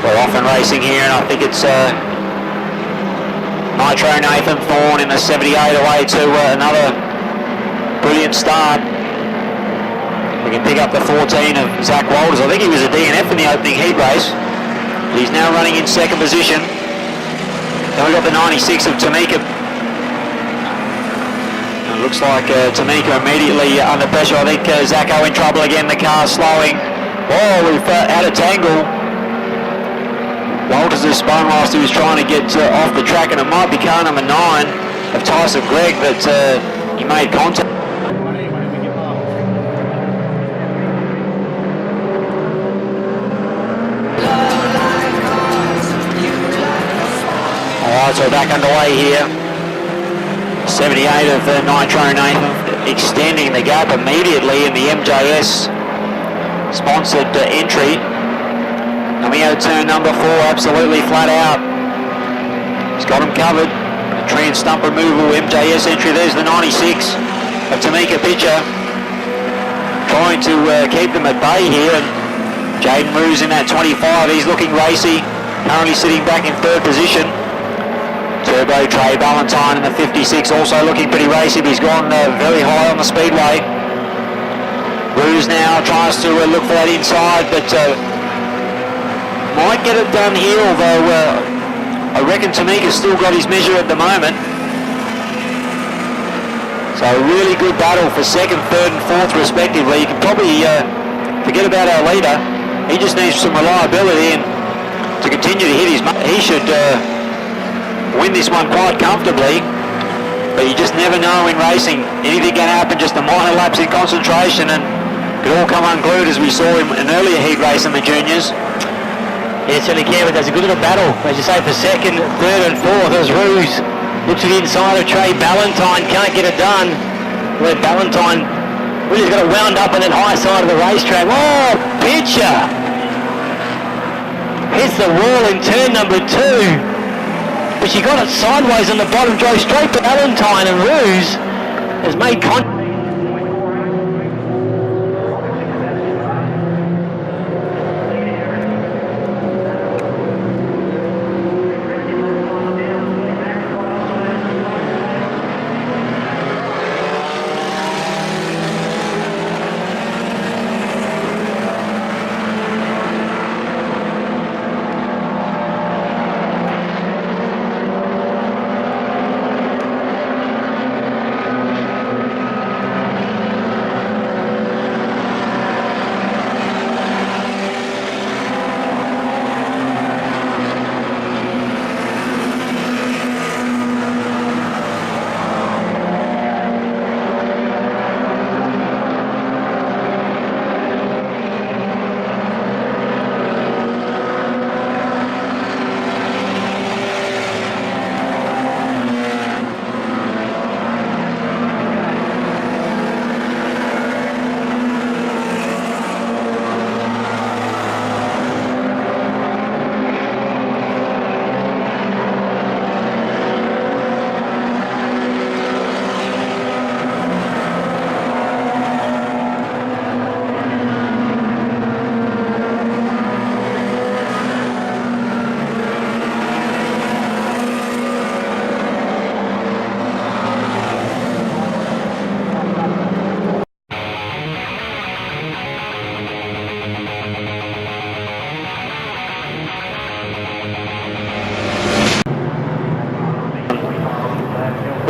We're off and racing here, and I think it's Nitro Nathan Thorne in the 78 away to another brilliant start. We can pick up the 14 of Zach Walters. I think he was a DNF in the opening heat race. He's now running in 2nd position. Then we've got the 96 of Tamika. It looks like Tamika immediately under pressure. I think Zacco in trouble again. The car's slowing. Oh, we've out of tangle. Walters has spun whilst he was trying to get off the track, and it might be car number 9. of Tyson Gregg that he made contact. Alright, so we're back underway here. 78 of Nitro Nathan extending the gap immediately in the MJS sponsored entry. Coming out of turn number 4, absolutely flat out. He's got him covered. The tree and stump removal MJS entry. There's the 96 of Tamika Pitcher. Trying to keep them at bay here. And Jaden Roos in that 25. He's looking racy. Currently sitting back in 3rd position. Turbo Trey Ballantyne in the 56, also looking pretty racy, but he's gone very high on the speedway. Roos now tries to look for that inside, but might get it done here, although I reckon Tamika's still got his measure at the moment. So a really good battle for 2nd, 3rd and 4th respectively. You can probably forget about our leader. He just needs some reliability and to continue to hit his mark. He should win this one quite comfortably, but you just never know in racing. Anything can happen, just a minor lapse in concentration and could all come unglued, as we saw in an earlier heat race in the juniors. Yeah, certainly can, but there's a good little battle, as you say, for 2nd, 3rd and 4th. As Roos looks to the inside of Trey Ballantyne, can't get it done. Where Ballantyne really got it wound up on that high side of the racetrack. Oh, Pitcher hits the wall in turn number 2. But she got it sideways on the bottom, drove straight to Ballantyne, and Roos has made contact.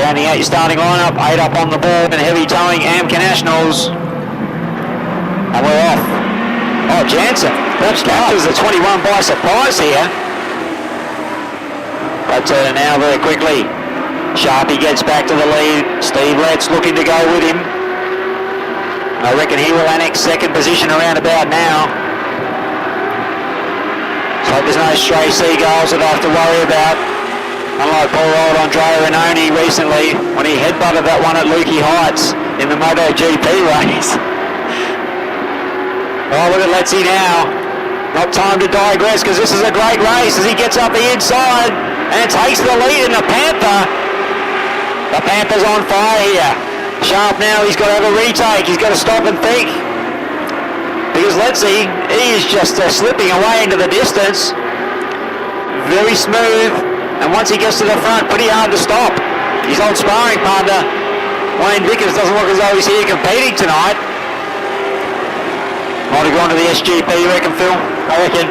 Rounding out your starting lineup, 8 up on the board and heavy towing Amca Nationals. And we're off. Oh, Jansen. Perhaps captures the 21 by surprise here. But now very quickly, Sharpie gets back to the lead. Steve Letts looking to go with him. I reckon he will annex 2nd position around about now. So there's no stray seagulls that I have to worry about. Unlike poor old Andrea Renoni recently, when he headbutted that one at Lukey Heights in the MotoGP race. Oh, look at Letzi now. Not time to digress, because this is a great race as he gets up the inside and takes the lead in the Panther. The Panther's on fire here. Sharp now, he's got to have a retake. He's got to stop and think. Because Letzi, he is just slipping away into the distance. Very smooth. And once he gets to the front, pretty hard to stop. His old sparring partner, Wayne Vickers, doesn't look as though he's here competing tonight. Might have gone to the SGP, you reckon, Phil? I reckon.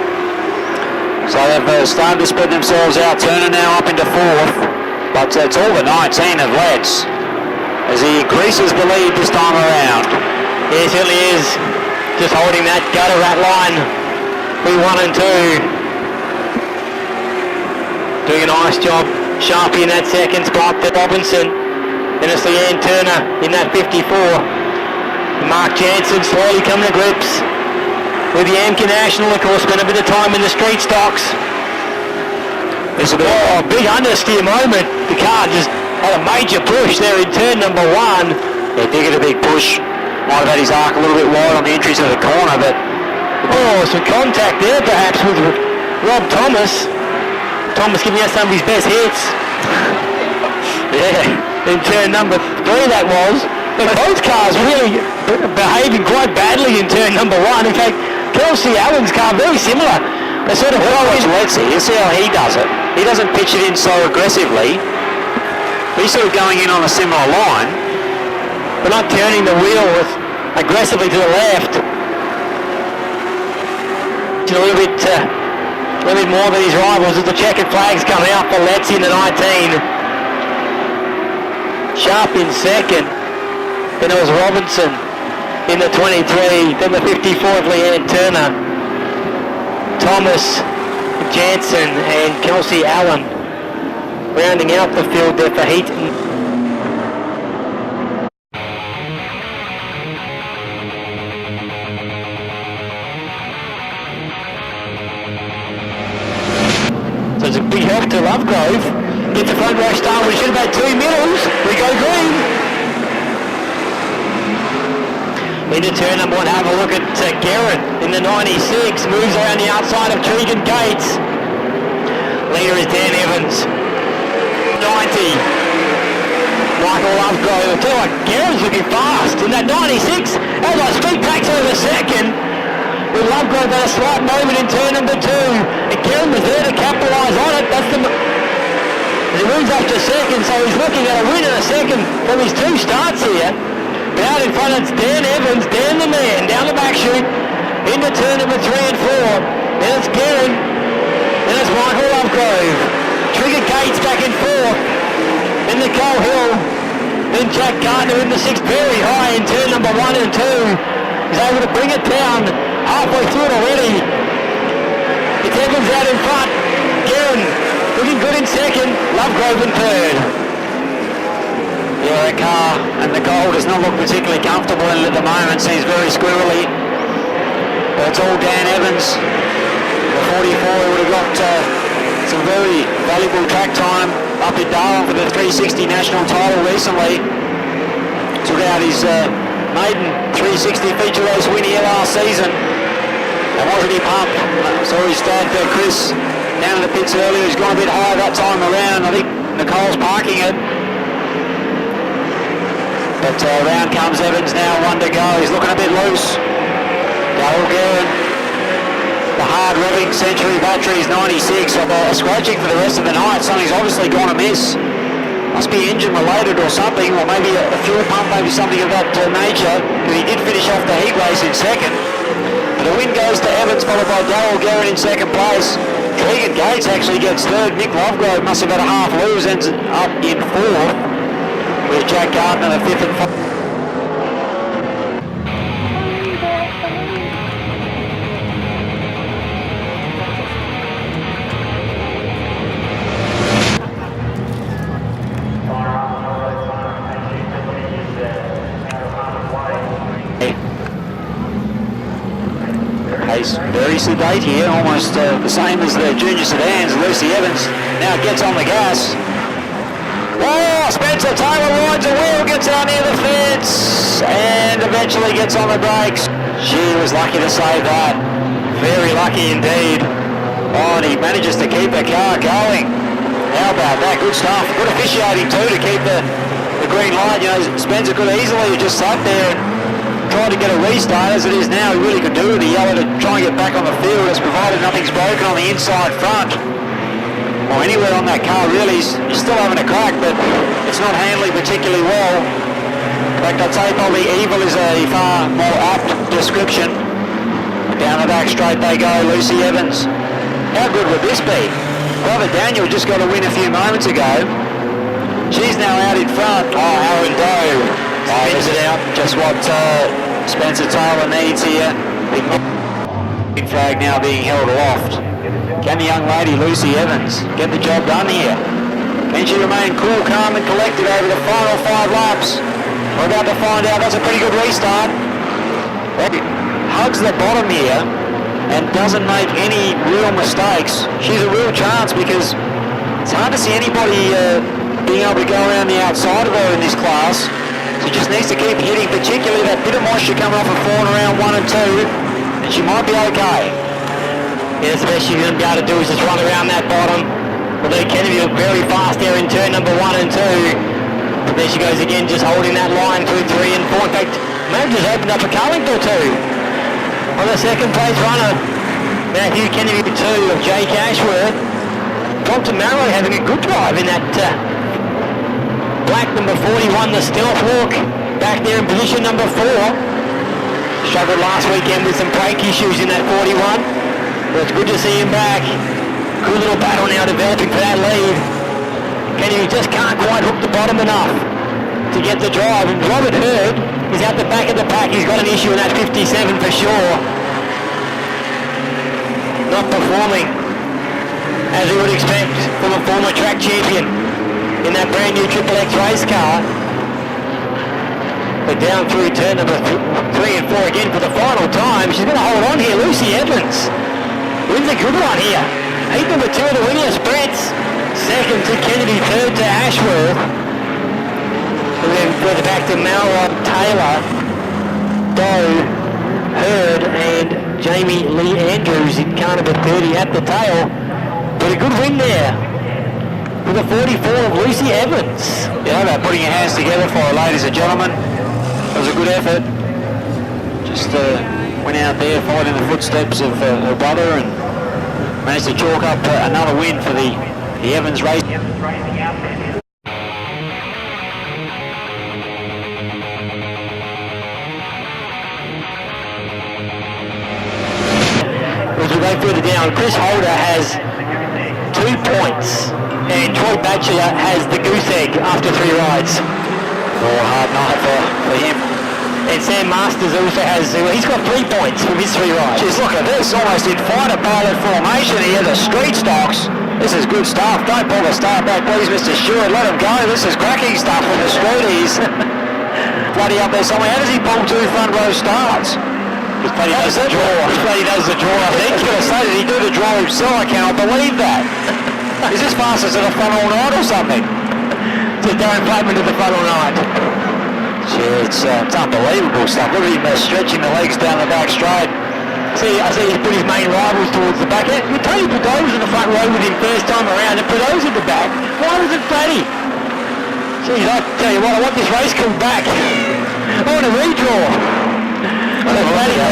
So they've started to spread themselves out. Turner now up into 4th. But it's all the 19 of Letts as he increases the lead this time around. Yeah, he certainly is. Just holding that gutter rat line. Be 1 and 2. Doing a nice job Sharpie in that second spot, to Robinson. Then it's Leanne Turner in that 54. Mark Jansen slowly coming to grips with the Amca National, of course, spent a bit of time in the street stocks. This will be a big understeer moment. The car just had a major push there in turn number 1. Yeah, did get a big push. Might have had his arc a little bit wide on the entry to the corner, but... Oh, some contact there perhaps with Rob Thomas. Thomas giving us some of his best hits. Yeah, in turn number 3 that was. But both cars really behaving quite badly in turn number 1. In fact, Kelsey Allen's car very similar. They sort of let's see. You see how he does it. He doesn't pitch it in so aggressively. He's sort of going in on a similar line, but not turning the wheel aggressively to the left. A little bit more than his rivals as the checkered flags come out for Letzi in the 19. Sharp in second. Then it was Robinson in the 23. Then the 54 of Leanne Turner. Thomas, Jansen and Kelsey Allen rounding out the field there for heat. So it's a big help to Lovegrove. Gets the front row start. We should have had 2 middles. We go green. Into turn number 1, have a look at Garrett in the 96. Moves around the outside of Tregan Gates. Leader is Dan Evans. 90. Michael Lovegrove. I tell you what, Garrett's looking fast in that 96. As I speak, takes over second. With Lovegrove at a slight moment in turn number 2. And Kieran was there to capitalise on it. That's the... He moves up to second, so he's looking at a win in a second from his 2 starts here. But out in front it's Dan Evans, Dan the man, down the back chute, into turn number 3 and 4. Then it's Kieran. Then it's Michael Lovegrove. Trigger Gates back in 4th. Then Nicole Hill. Then Jack Gardner in the 6th, very high in turn number 1 and 2. He's able to bring it down. Halfway through it already. It's Evans out in front. Guerin looking good in second. Lovegrove in third. Yeah, that car and the goal does not look particularly comfortable in it at the moment. Seems very squirrely. But it's all Dan Evans. The 44 would have got some very valuable track time up in Darwin for the 360 national title recently. Took out his maiden 360 feature race win here last season. And wasn't he pumped? Saw his dad, Chris, down in the pits earlier. He's gone a bit higher that time around. I think Nicole's parking it. But round comes Evans now, 1 to go. He's looking a bit loose. Darryl Guerin. The hard revving Century batteries 96. Scratching for the rest of the night. Something's obviously gone amiss. Must be engine related or something, or maybe a fuel pump, maybe something of that nature, because he did finish off the heat race in second. But the win goes to Evans, followed by Darryl Guerin in second place. Tregan Gates actually gets third. Nick Lovegrove must have had a half lose, ends up in 4th, with Jack Gardner the 5th and 4th. Very sedate here, almost the same as the junior sedans. Lucy Evans now gets on the gas. Oh, Spencer Taylor rides a wheel, gets out near the fence, and eventually gets on the brakes. She was lucky to save that. Very lucky indeed. Oh, and he manages to keep the car going. How about that? Good stuff. Good officiating too to keep the green light. You know, Spencer could easily have just sat there and tried to get a restart. As it is now, he really could do with the yellow to try and get back on the field, as provided nothing's broken on the inside front or anywhere on that car. Really, he's still having a crack, but it's not handling particularly well. In fact, I'd say probably evil is a far more apt description. Down the back straight they go. Lucy Evans. How good would this be? Brother Daniel just got a win a few moments ago. She's now out in front. Oh, Aaron Doe spins it out. Just what Spencer Taylor needs here. Big flag now being held aloft. Can the young lady Lucy Evans get the job done here? Can she remain cool, calm and collected over the final 5 laps? We're about to find out. That's a pretty good restart. Hugs the bottom here and doesn't make any real mistakes. She's a real chance because it's hard to see anybody being able to go around the outside of her in this class. She just needs to keep hitting, particularly that bit of moisture coming off of falling around 1 and 2, and she might be okay. Yeah, that's the best she's going to be able to do is just run around that bottom. Although Kennedy looked very fast there in turn number 1 and 2. But there she goes again, just holding that line through 3 and 4. In fact, may have just opened up a car length or 2 on the second place runner. Matthew Kennedy 2 of Jake Ashworth. Compton Marrow having a good drive in that black number 41, the Stealth Walk, back there in position number 4. Struggled last weekend with some brake issues in that 41. But it's good to see him back. Good little battle now developing for that lead. Kennedy just can't quite hook the bottom enough to get the drive. And Robert Hurd is out the back of the pack. He's got an issue in that 57 for sure. Not performing as we would expect from a former track champion in that brand new Triple X race car. But down through turn number 3 and 4 again for the final time. She's going to hold on here. Lucy Evans wins a good one here. 8th number 2 of the Wingless Sprints. 2nd to Kennedy, 3rd to Ashworth. And then further back to Malrod, Taylor, Doe, Hurd and Jamie Lee Andrews in car number 30 at the tail. But a good win there for the 44 of Lucy Evans. Yeah, about putting your hands together for her, ladies and gentlemen. That was a good effort. Just went out there following in the footsteps of her brother and managed to chalk up another win for the Evans race. As we go further down, Chris Holder has 2 points and Troy Batchelor has the goose egg after 3 rides. Oh, hard night for him. And Sam Masters also has, he's got 3 points from his 3 rides. Jeez, look at this, almost in fighter pilot formation here, the street stocks. This is good stuff. Don't pull the start back, please, Mr. Stewart. Let him go. This is cracking stuff with the streeties. Bloody up there somewhere. How does he pull 2 front row starts? Because Bloody does the draw. Bloody does the draw, I I think. was going to say, did he do the draw himself? I cannot believe that. Is this fastest at the front all night or something? To Darren Plattman to the front all night. Gee, it's unbelievable stuff. Look at him stretching the legs down the back straight. I see he's put his main rivals towards the back. Tony Prideaux was in the front row with him first time around, and Prideaux's at the back. Why was it Platty? Geez, I tell you what, I want this race called back. I want a redraw.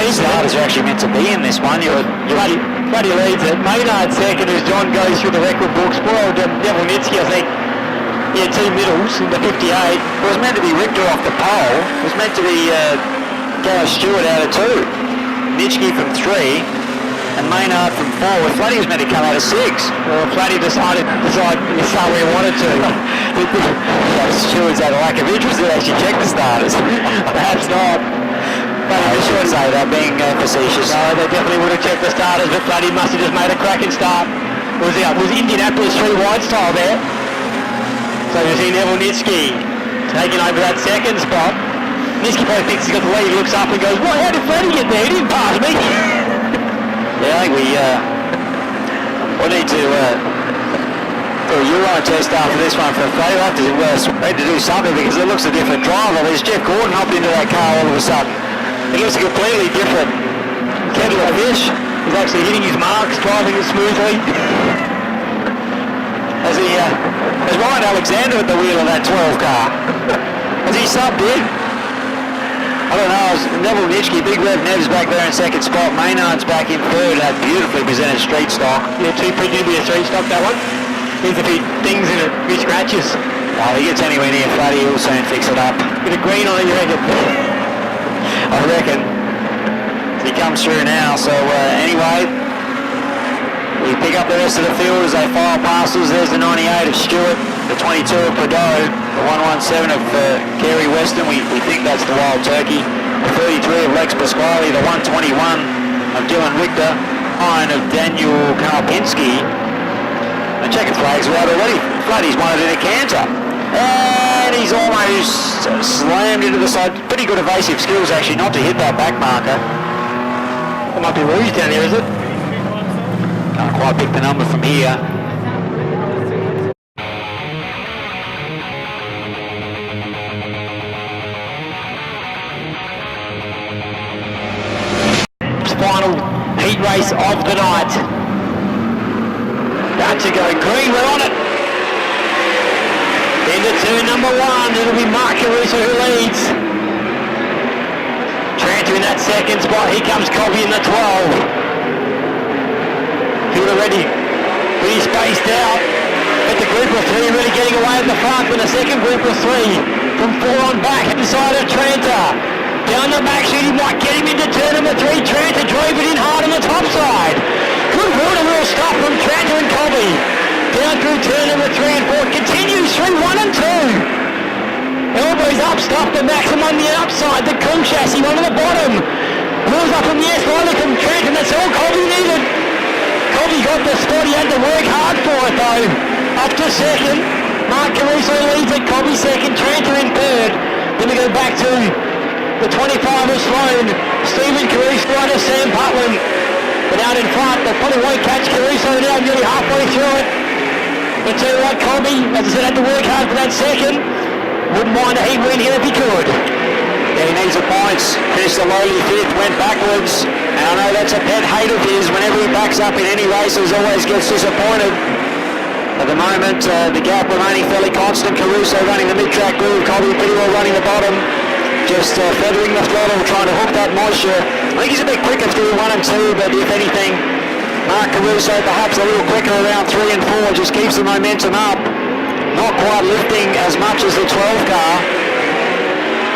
Starters are actually meant to be in this one. Bloody leads it. Maynard second as John goes through the record book. Spoiled Devilnitsky, I think. He had 2 middles in the 58. It was meant to be Richter off the pole. It was meant to be Gareth Stewart out of 2. Nitschke from 3. And Maynard from 4. With Flatty was meant to come out of 6. Well, Flatty decided to start where he wanted to. Stewart's had a lack of interest to actually check the starters. Perhaps not. I shouldn't say that, being facetious. No, they definitely would have checked the starters, but Flatty must have just made a cracking start. Was Indianapolis 3 wide style there. So you see Neville Nitschke taking over that second spot. Nitschke probably thinks he's got the lead. He looks up and goes, "What? How did Flatty get there? He didn't pass me." Yeah, I think we need to do a Euro test after this one for Flatty. We'll have to do something because it looks a different driver. There's Jeff Gordon hopped into that car all of a sudden. It looks a completely different kettle of fish. He's actually hitting his marks, driving it smoothly. Has Ryan Alexander at the wheel of that 12 car? Has he subbed in? I don't know. Neville Nitschke, Big Rev Nev's back there in second spot. Maynard's back in third. That beautifully presented street stock. Yeah, too pretty to be a 3-stock, that one. Needs a few things in it, a few scratches. Oh, he gets anywhere near Flatty, he'll soon fix it up. Bit of green on it, you reckon? I reckon. He comes through now, so anyway, we pick up the rest of the field as they file past us. There's the 98 of Stewart, the 22 of Prideaux, the 117 of Kerry Weston, we think that's the Wild Turkey, the 33 of Lex Pasquale, the 121 of Dylan Richter, 9 of Daniel Karpinski. The checkered flags were out already. flat. He's won it in a canter. And he's almost slammed into the side. Pretty good evasive skills, actually, not to hit that back marker. It might be Rouge down there, is it? Can't quite pick the number from here. Final heat race of the night. About to go green, we're on it. Into turn number 1, it'll be Mark Caruso who leads. Tranter in that second spot, here comes Cobby in the 12. Field already pretty spaced out, but the group of 3 really getting away at the front, with the second group of 3 from 4 on back inside of Tranter. Down the back sheet, he might get him into turn number 3. Tranter drove it in hard on the top side. Good water wheel stop from Tranter and Cobby. Down through turn number 3 and 4. Continues through 1 and 2. Elbows up, stop the Maxim on the outside. The Kung chassis on the bottom. Wheels up in the air, finally from Tranter. That's all Cobby needed. Cobby got the spot. He had to work hard for it though. Up to second. Mark Caruso leads it. Cobby second. Tranter in third. Then we go back to the 25 of Sloan, Stephen Caruso under Sam Putland. But out in front, they probably won't catch Caruso now, nearly halfway through it. But tell you what, Cobby, as I said, had to work hard for that second. Wouldn't mind a heat win here if he could. Yeah, he needs the points. Finished the lowly 5th, went backwards. And I know that's a pet hate of his. Whenever he backs up in any races, always gets disappointed. At the moment, the gap remaining fairly constant. Caruso running the mid-track groove, Cobby pretty well running the bottom. Just feathering the throttle, trying to hook that moisture. I think he's a bit quicker through 1 and 2, but if anything, Mark Caruso perhaps a little quicker around 3 and 4, just keeps the momentum up. Not quite lifting as much as the 12 car.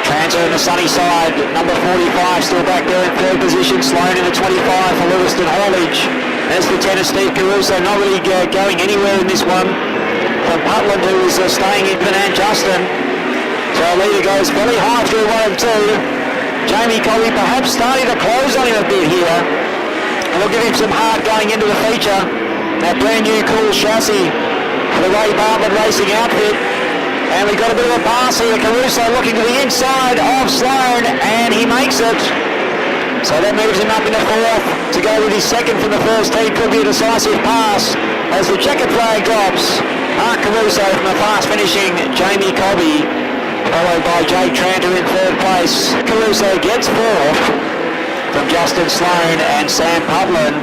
Tranter on the sunny side, number 45 still back there in 3rd position. Sloan in the 25 for Lewiston Haulage. There's the 10 of Steve Caruso, not really going anywhere in this one. From Putland, who is staying in and Justin. So our leader goes fairly high through 1 and 2. Jamie Cobby perhaps starting to close on him a bit here. And we'll give him some hard going into the feature. That brand new cool chassis for the Ray Bartlett Racing outfit. And we've got a bit of a pass here. Caruso looking to the inside of Sloan, and he makes it. So that moves him up into 4th to go with his second from the first heat. Could be a decisive pass as the checkered flag drops. Mark Caruso from the fast finishing Jamie Cobby, followed by Jake Tranter in 3rd place. Caruso gets 4th from Justin Sloan and Sam Putland.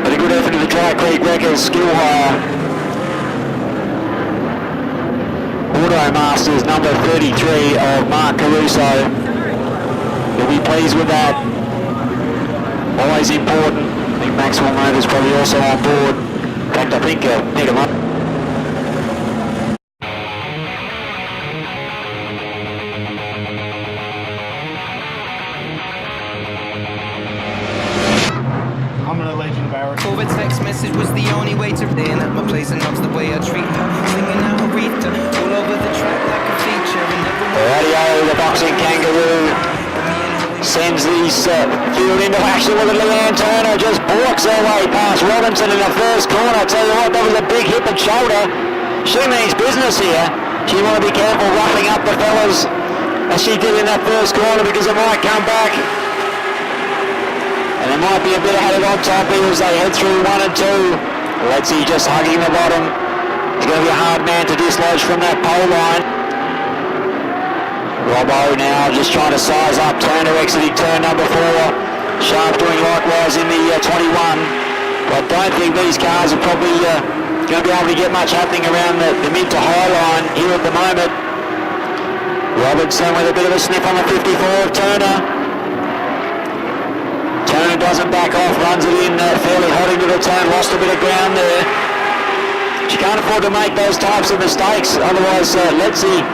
But a good effort of the Dry Creek Wreckers skill hire. Auto Masters number 33 of Mark Caruso. You'll be pleased with that. Always important. I think Maxwell Motors probably also on board. In fact, I think pick him up. Over text message was the only way to staying at my place and loves the way I treat her. Singing out Aretha all over the track like a feature. Radio, the boxing kangaroo sends these field into action with a Leanne Turner, just balks her way past Robinson in the first corner. I tell you what, that was a big hip and shoulder. She means business here. She want to be careful roughing up the fellas as she did in that first corner, because it might come back. And there might be a bit of headed on top here as they head through 1 and 2. Let's see, just hugging the bottom. He's going to be a hard man to dislodge from that pole line. Robbo now just trying to size up. Turner exiting turn number 4. Sharp doing likewise in the 21. But I don't think these cars are probably going to be able to get much happening around the mid to high line here at the moment. Robinson with a bit of a sniff on the 54 of Turner. Turner doesn't back off, runs it in fairly hot into the turn, lost a bit of ground there. She can't afford to make those types of mistakes, otherwise let's see.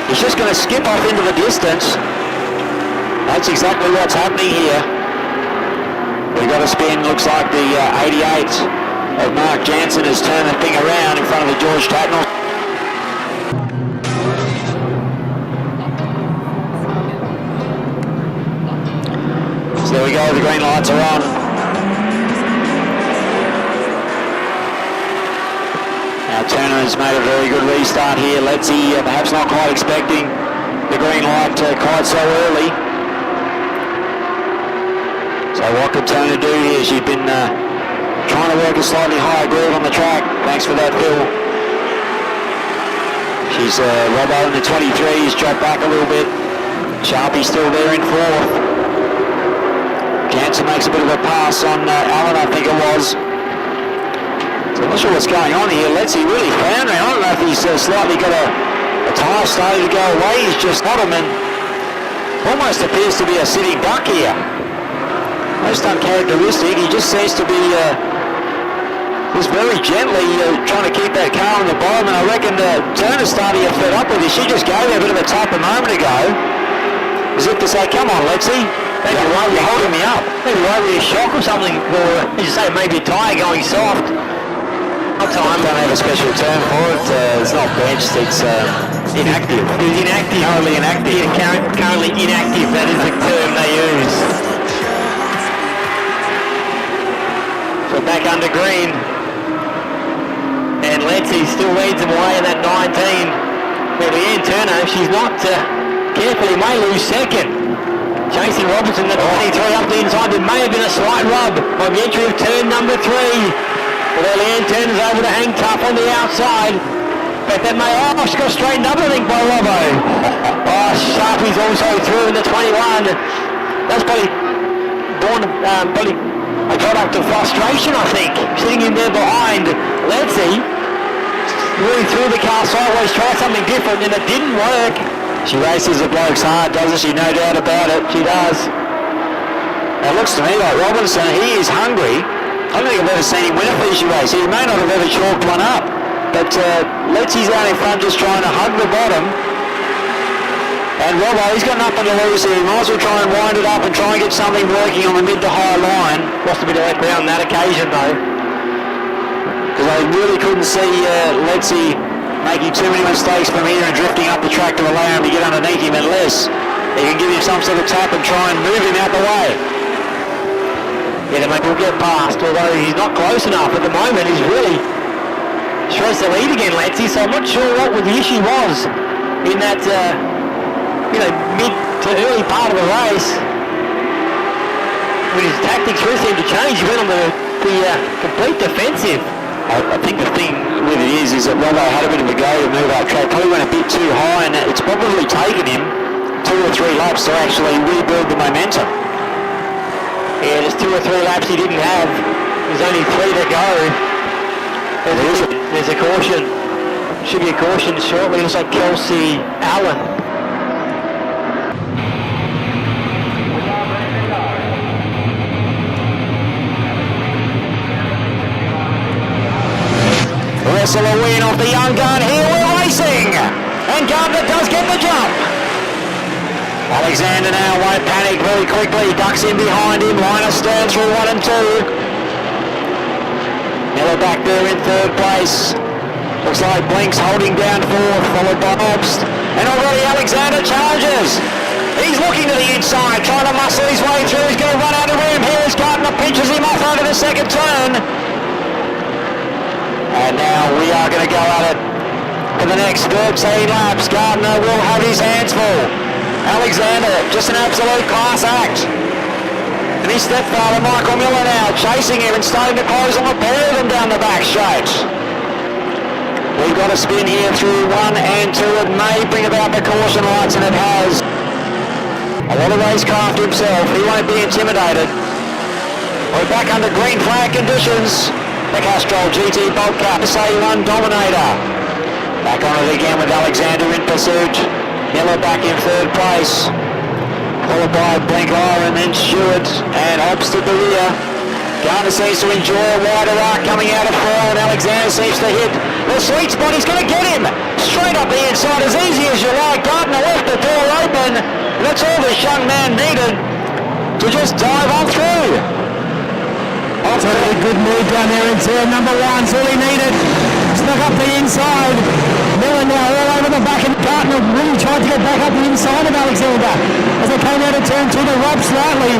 He's just going to skip off into the distance. That's exactly what's happening here. We've got a spin, looks like the 88 of Mark Jansen has turned the thing around in front of the George Tatnall. There we go, the green lights are on. Now Turner has made a very good restart here. Letzi perhaps not quite expecting the green light quite so early. So what could Turner do here? She's been trying to work a slightly higher groove on the track. Thanks for that, Phil. She's Robbo in the 23's dropped back a little bit. Sharpie still there in 4th. Jansen makes a bit of a pass on Allen, I think it was. So I'm not sure what's going on here. Letzi really floundering. I don't know if he's slightly got a tyre starting to go away. He's just got him and almost appears to be a sitting duck here. Most uncharacteristic. He just seems to be just very gently trying to keep that car on the bottom, and I reckon Turner's starting to get fed up with this. She just gave him a bit of a tap a moment ago, as if to say, come on, Letzi. Maybe You're holding me up. Maybe a shock or something, or as you say, maybe a tyre going soft. Time. Don't have a special term for it. It's not benched, it's inactive. He's inactive. Currently inactive. Yeah, currently inactive, that is the term they use. So back under green. And Letzi still leads them away in that 19. But Leanne Turner, if she's not careful, he may lose second. Chasing Robertson, the 23 up the inside. There may have been a slight rub on the entry of turn number 3. Well, Leanne Turner's able to hang tough on the outside. But that may... Oh, she's got straightened up, I think, by Robbo. Oh, Sharpie's also through in the 21. That's probably born a product of frustration, I think. Sitting in there behind Letzi. Really threw the car sideways, tried something different, and it didn't work. She races the blokes hard, doesn't she? No doubt about it. She does. It looks to me like Robinson, he is hungry. I don't think I've ever seen him win a Fiji race. He may not have ever chalked one up, but Letzi's out in front just trying to hug the bottom. And Robbo, he's got nothing to lose here. He might as well try and wind it up and try and get something working on the mid to high line. Lost a bit of that ground on that occasion though. Because I really couldn't see Letzi making too many mistakes from here and drifting up the track to allow him to get underneath him, unless he can give him some sort of tap and try and move him out the way. Yeah, the mate will get past, although he's not close enough at the moment. He's really stressed the lead again, Letzi, so I'm not sure what the issue was in that, mid to early part of the race. When his tactics really seemed to change, he went on the complete defensive. I think the thing with it is that Robbo had a bit of a go to move up track, probably went a bit too high, and it's probably taken him 2 or 3 laps to actually rebuild the momentum. Yeah, there's 2 or 3 laps he didn't have. There's only 3 to go. There's a caution. Should be a caution shortly. Looks like Kelsey Allen. Wrestle a win off the young gun. Here we're racing, and Gardner does get the jump. Alexander now won't panic very quickly, ducks in behind him, line of stern through 1 and 2. Miller back there in 3rd place. Looks like Blinks holding down 4th, followed by Obst. And already Alexander charges. He's looking to the inside, trying to muscle his way through. He's going to run out of room. Here is Gardner, pinches him off over the 2nd turn. And now we are going to go at it for the next 13 laps. Gardner will have his hands full. Alexander, just an absolute class act. And his stepfather, Michael Miller, now chasing him and starting to close on a pair of them down the back straight. We've got a spin here through 1 and 2. It may bring about the caution lights, and it has. A lot of racecraft himself. He won't be intimidated. We're back under green flag conditions. The Castrol GT Bobcat, SA1 Dominator. Back on it again with Alexander in pursuit. Miller back in 3rd place, followed by Blinker and then Stewart and Obst at the rear. Gardner seems to enjoy a wider arc coming out of 4, and Alexander seems to hit the sweet spot. He's going to get him straight up the inside as easy as you like. Gardner left the door open. That's all this young man needed to just dive on through. Totally good move down there in turn number 1. That's all he needed. Snuck up the inside. Miller now all over the back, and Gardner really tried to get back up the inside of Alexander as they came out of turn 2 to rub slightly.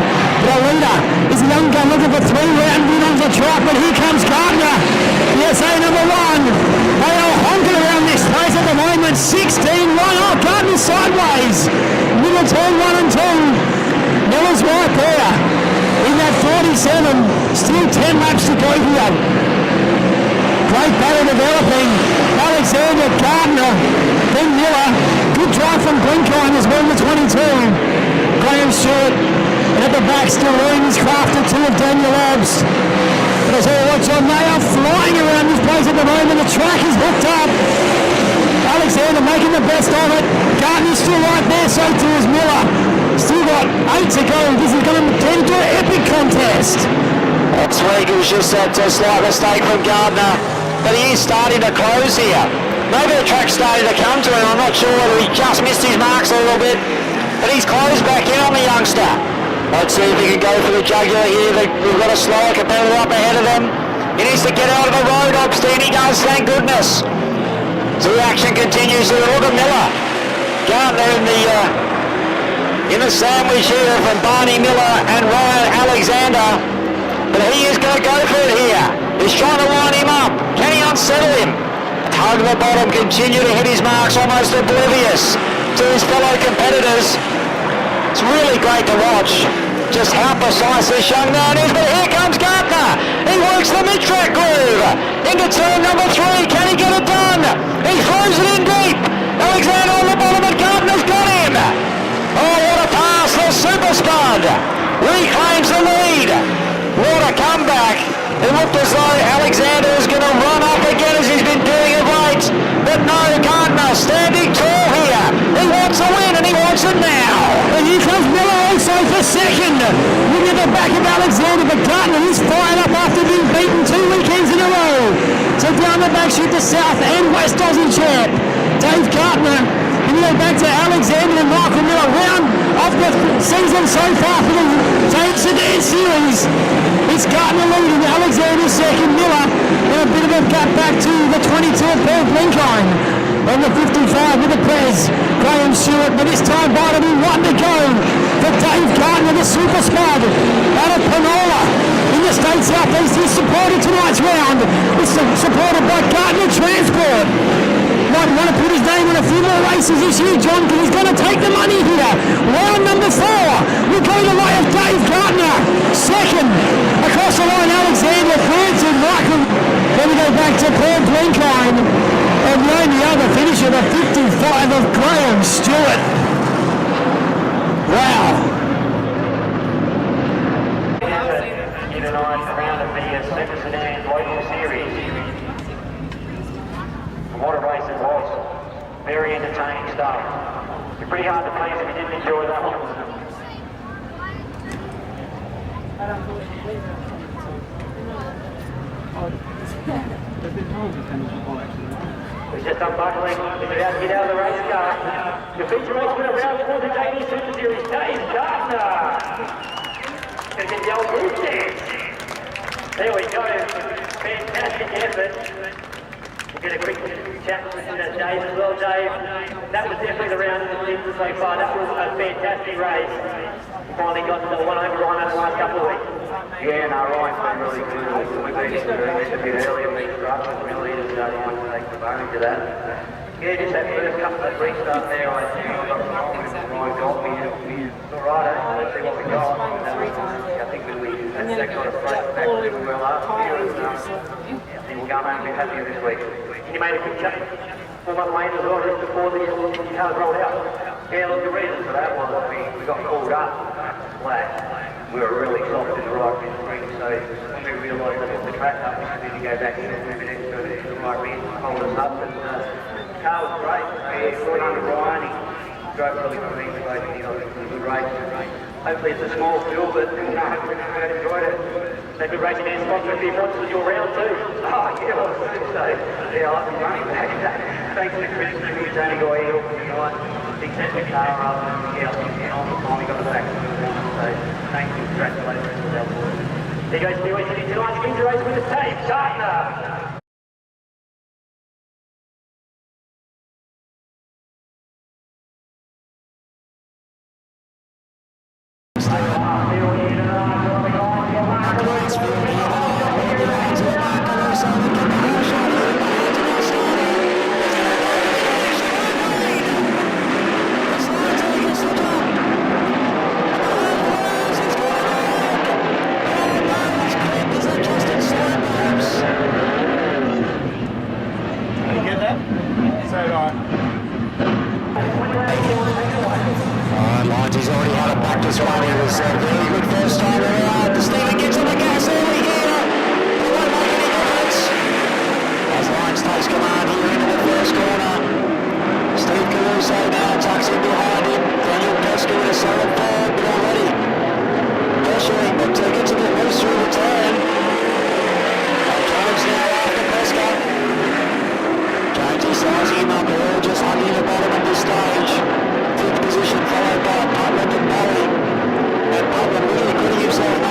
The leader is a young gun looking for 3-round win on the track, but here comes Gardner. USA number 1. They are honking around this place at the moment. 16-1. Oh, Gardner sideways. Middle turn 1 and 2. Miller's right there. In that 47. Still 10 laps to go here. Great battle developing. Alexander, Gardner, then Miller. Good drive from Blinkhine as well in the 22. Graham Stewart. And at the back still learning his craft at 2 of Daniel Obbs. But as all watch on, they are flying around this place at the moment. The track is hooked up. Alexander making the best of it. Gardner's still right there, so too is Miller. Still got 8 to go. This is going to turn into an epic contest. Last week it was just that slight mistake from Gardner, but he is starting to close here. Maybe the track's starting to come to him. I'm not sure whether he just missed his marks a little bit, but he's closed back in on the youngster. Let's see if he can go for the jugular here. We've got a slower competitor up ahead of them. He needs to get out of the road, Obstein. He does, thank goodness. So the action continues to look at Miller. Gardner in the sandwich here from Barney Miller and Ryan Alexander. But he is going to go for it here. He's trying to line him up. Can he unsettle him? Hug the bottom, continue to hit his marks, almost oblivious to his fellow competitors. It's really great to watch just how precise this young man is. But here comes Gardner. He works the mid-track groove into turn number 3. Can he get it done? He throws it in deep. Alexander on the bottom, and Gardner's got him. Oh, what a pass. The Super Spud reclaims the lead. What a comeback. It looked as though Alexander was going to run up again as he's been doing of late. But no, Gardner standing tall here. He wants a win and he wants it now. And here comes Miller also for second. Look at the back of Alexander, but Gardner is fired up after being beaten 2 weekends in a row. So down the back shoot the South and West Aussie champ, Dave Gardner. And you go back to Alexander and Michael Miller. Round of the season so far for the Dave Sedan series. It's Gardner leading, Alexander second, Miller, and a bit of a gap back to the 22 of Paul Blinkhine. On the 55 with the Prez, Graham Stewart, but this time Biden in 1 to go for Dave Gardner, the Super Spud out of Panola in the state southeast. He's supported tonight's round. It's supported by Gardner Transport. Might want to put his name on a few more races this year, John, because he's going to take the money here. Round number 4 will go the way of Dave Gardner. Second, across the line, Alexander, third to Michael. Then we go back to Paul Blinkhine. And the only other finisher, the 55 of Graham Stewart. Wow. Round of the Centre Sedan local series. What a race it was. Very entertaining stuff. It's pretty hard to please if you didn't enjoy that one. He's just unbuckling. He's about to get out of the race car. The feature race winner round 4 the JD Super Series, Dave Gardner. Gonna get the old group dance. There we go. Fantastic effort. We'll get a quick chat with Dave as well. Dave, that was definitely the round of the season so far. That was a fantastic race. Finally got the one over Ryan over the last couple of weeks. Yeah, no, Ryan's been really good. We've been doing this a bit earlier. We've struggling really to take advantage of that. Yeah, just that first couple of restarts there, I think I got some confidence in Ryan got me. It's all right, let's see what we got. I think when we had that kind of break back really well last year, I think we'll go home and be happier this week. You made a quick chat. Full one lane as well just before the cars rolled out. Yeah, look, the reason for that was we got called up flat. We were really soft in the right mid ring, so when we realised that the track up, we needed to go back in and move it into the right mid, hold us up, and the car was great. We brought under Ryan, he drove really good each way, he was a good race. Hopefully it's a small field, but hopefully we enjoyed it. That good racing man sponsor a few points for your round too. Oh yeah, well, so yeah, I like the running back. Thanks to Chris and Tony Goyle tonight. He set the car up and yeah, on the time he got the back. So thank you, congratulations to our boys. There goes Speedway City tonight's winter race with the Dave Gardner. Here we are. He's already had a practice run. It was a very good first time around. Stephen gets on the gas early here. It won't make any difference. As Lyons takes command here into the first corner. Steve Caruso now tucks in behind him. Daniel Pesca with a solid third, but already pressuring, but gets a bit loose through the turn. Jones now after Pesca. Jonesy sizing him up. They're all just hunting the bottom at this stage. Fifth position followed by Putland and Bowie. And Putland really putting himself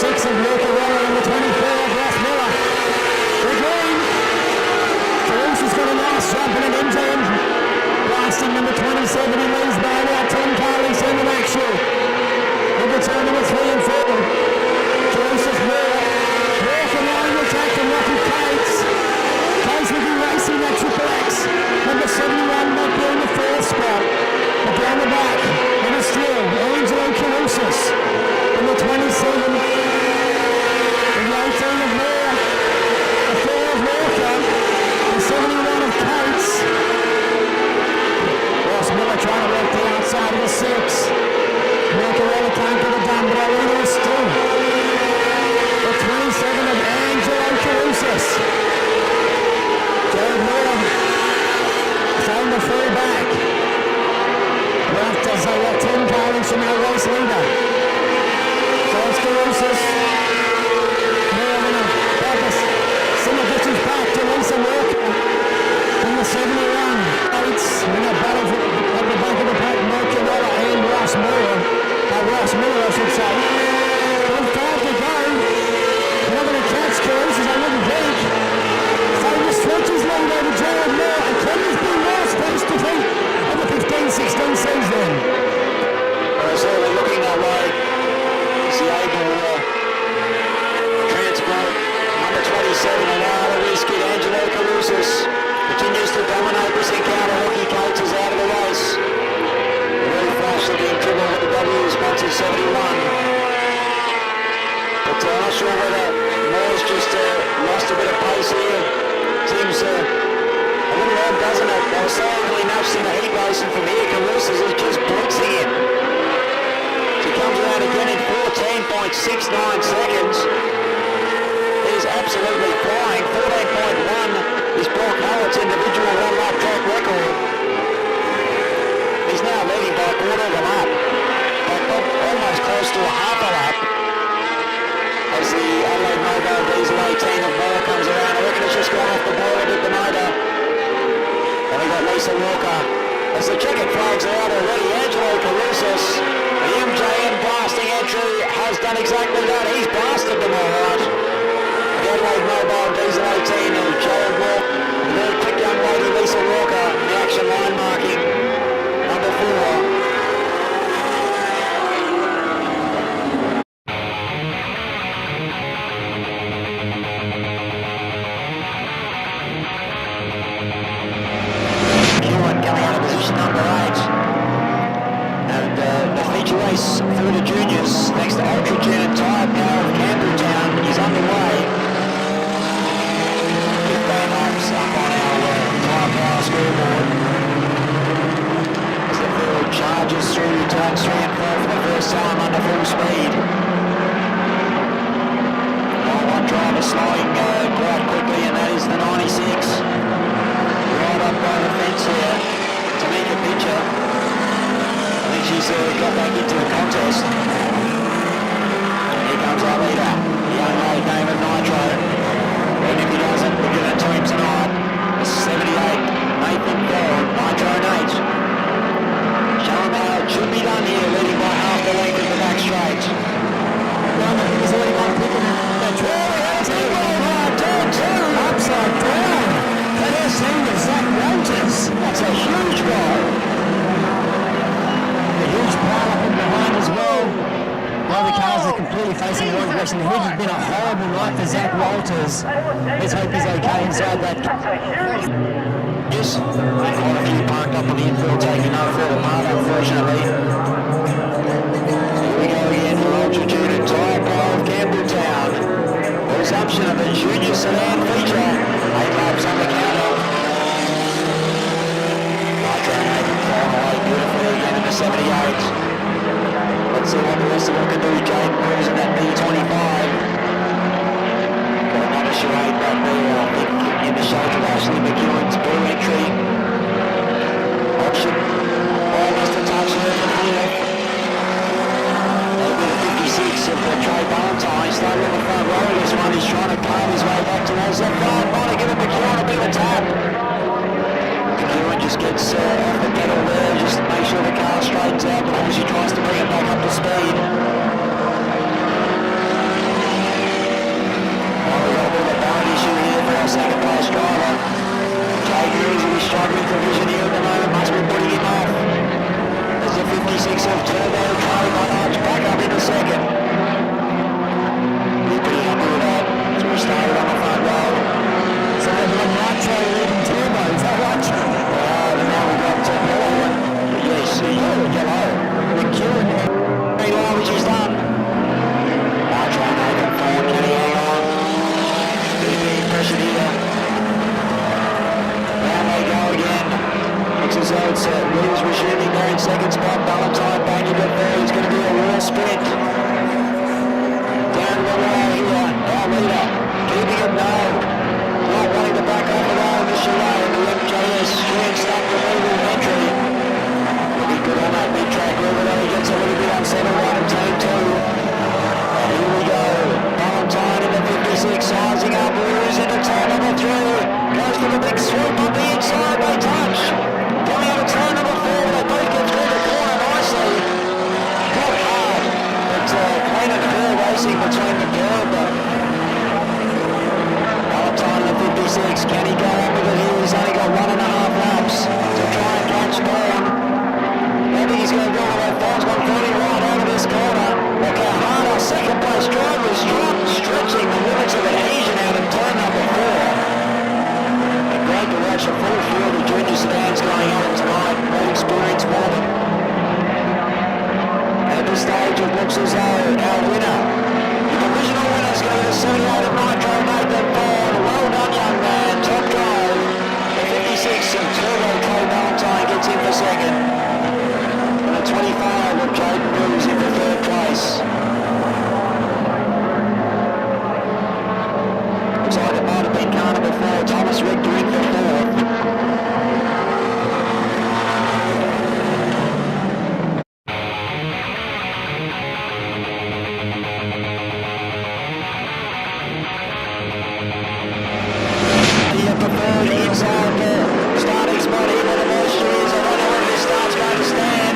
6 of Lucarella, number 24 of Ross Miller. The green. Caruso's got a nice jump and an MJM blasting number 27. He leads by about 10 Carly's in the actual. Number 2, number 3 and 4. Caruso's more. Walking along the track from Rocky Cates. Cates will be racing that Triple X. Number 71 might be in the 4th spot. But down the back, number still, Angelo Carusos. Number 27. And the 18 of Moore. The 4 of Walker. The 71 of Cates. Ross Miller trying to work the outside of the 6. Lucarella can't get it done, but Alina still. The 27 of Angelo Carusos. Jared Moore throwing the full back. Left as they got 10 Carlins from our race leader. So it's Carusos. Moore in a focus. Similar distance back to Lisa Walker. From the 71. Eights in a battle at the back of the pack. Lucarella and Ross Moore. Ross Miller, I should say. 5 to go. They're not going to catch Carusos, I wouldn't think. So the stretches lead over Jared Moore, and Kenny's been lost first defeat of the 15-16 season. Well, certainly looking that way. Is he able to transport number 27 and out of his kid Angelo Carusos. Continues to dominate this encounter. Rocky Cates is out of the race. Very flash looking triple with the W sponsored 71. But I'm not sure whether Moore's just lost a bit of pace here. Seems a little odd, doesn't it? They were so evenly matched in the heat racing from here. Carusos is just blitzing him. He comes around again in 14.69 seconds. He's absolutely flying. 14.1 is Brock Hallett's individual one-lap track record. He's now leading by a quarter of a lap, almost close to a half a lap, as the Adelaide Mobile Diesel 18 of Moore comes around. I reckon it's just gone off the board at the motor. And we've got Lisa Walker. As the checkered flags are out already, Angelo Carusos, the MJM blasting entry, has done exactly that. He's blasted them all right. The Adelaide Mobile Diesel 18 of Jared Walker, the very quick young lady Lisa Walker, the action line marking. Number 4. Coming out of position number 8. And the feature race through the juniors, thanks to Ultra Gen and Tyre Power of Campbelltown, is underway. 15 laps up on our Tyre Power scoreboard. As the field charges through turns 3 and 4 for the first time under full speed. One driver slowing quite quickly, and that is the 96. Right up by the fence here to make a picture. I think she's got back into the contest. Here comes our leader, the young lady David Nitro. And if he doesn't, we'll give it to him tonight. The 78, Nathan Ford, Nitro Nate. Show him how it should be done here, leading by half the length of the back straight. He's already got a pick in that trail. Upside down. That is senior Zach Walters. That's a huge goal. A huge pile up in behind as well. While the cars are completely facing the wrong direction. The heat has been a horrible night for Zach Walters. Let's hope he's okay inside that. Yes, quite a few parked up on the infield, taking no further part, unfortunately. Here we go again for Ultra Junior Tyre Power of Campbelltown. Resumption of the junior sedan feature. 8 laps on the counter. Nitro Nathan flying away beautifully again in the 78. Let's see what the rest of them can do. Jake Moore's in that B25. Got another charade back there, I think, in the shade of Ashley McEwen's blue entry. Option. Almost a touch there for Clear. Over the 56 of Trey Valentine. Started on the front row of this one. He's trying to carve his way back towards that front. Want to give him McEwen a bit of a tap. McEwen just gets off the pedal there, just to make sure the car straightens out before she tries to bring it back up to speed. racing between the pair of them. Valentine in the 56, can he go on with it here? He's only got 1.5 laps to try and catch Dawn. I think he's going to go with that. Dawn's gone 40 right out of this corner. Look how hard our second place driver is stretching the limits of the Asian out in turn number 4. And great to watch a full field of junior sedans going on tonight. Great experience for them. At this stage it looks as though our winner, the divisional winners, go to the 78 of Nitro, Nathan Ford. Well done, young man. Top drive. The 56 of Turbo Cole Valentine gets in for second. And the 25 of Jaden Bruce in for third place. Looks like it might have been car number 4, Thomas Richter, in for fourth. Inside the starting spot here for the most years. I wonder where this start's going to stand.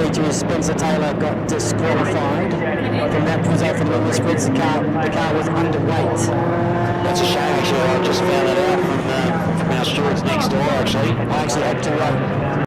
feature is Spencer Taylor got disqualified from that result for the Wingless Sprints. The car was underweight. That's a shame, actually. I just found that out from our stewards next door, actually. I actually had to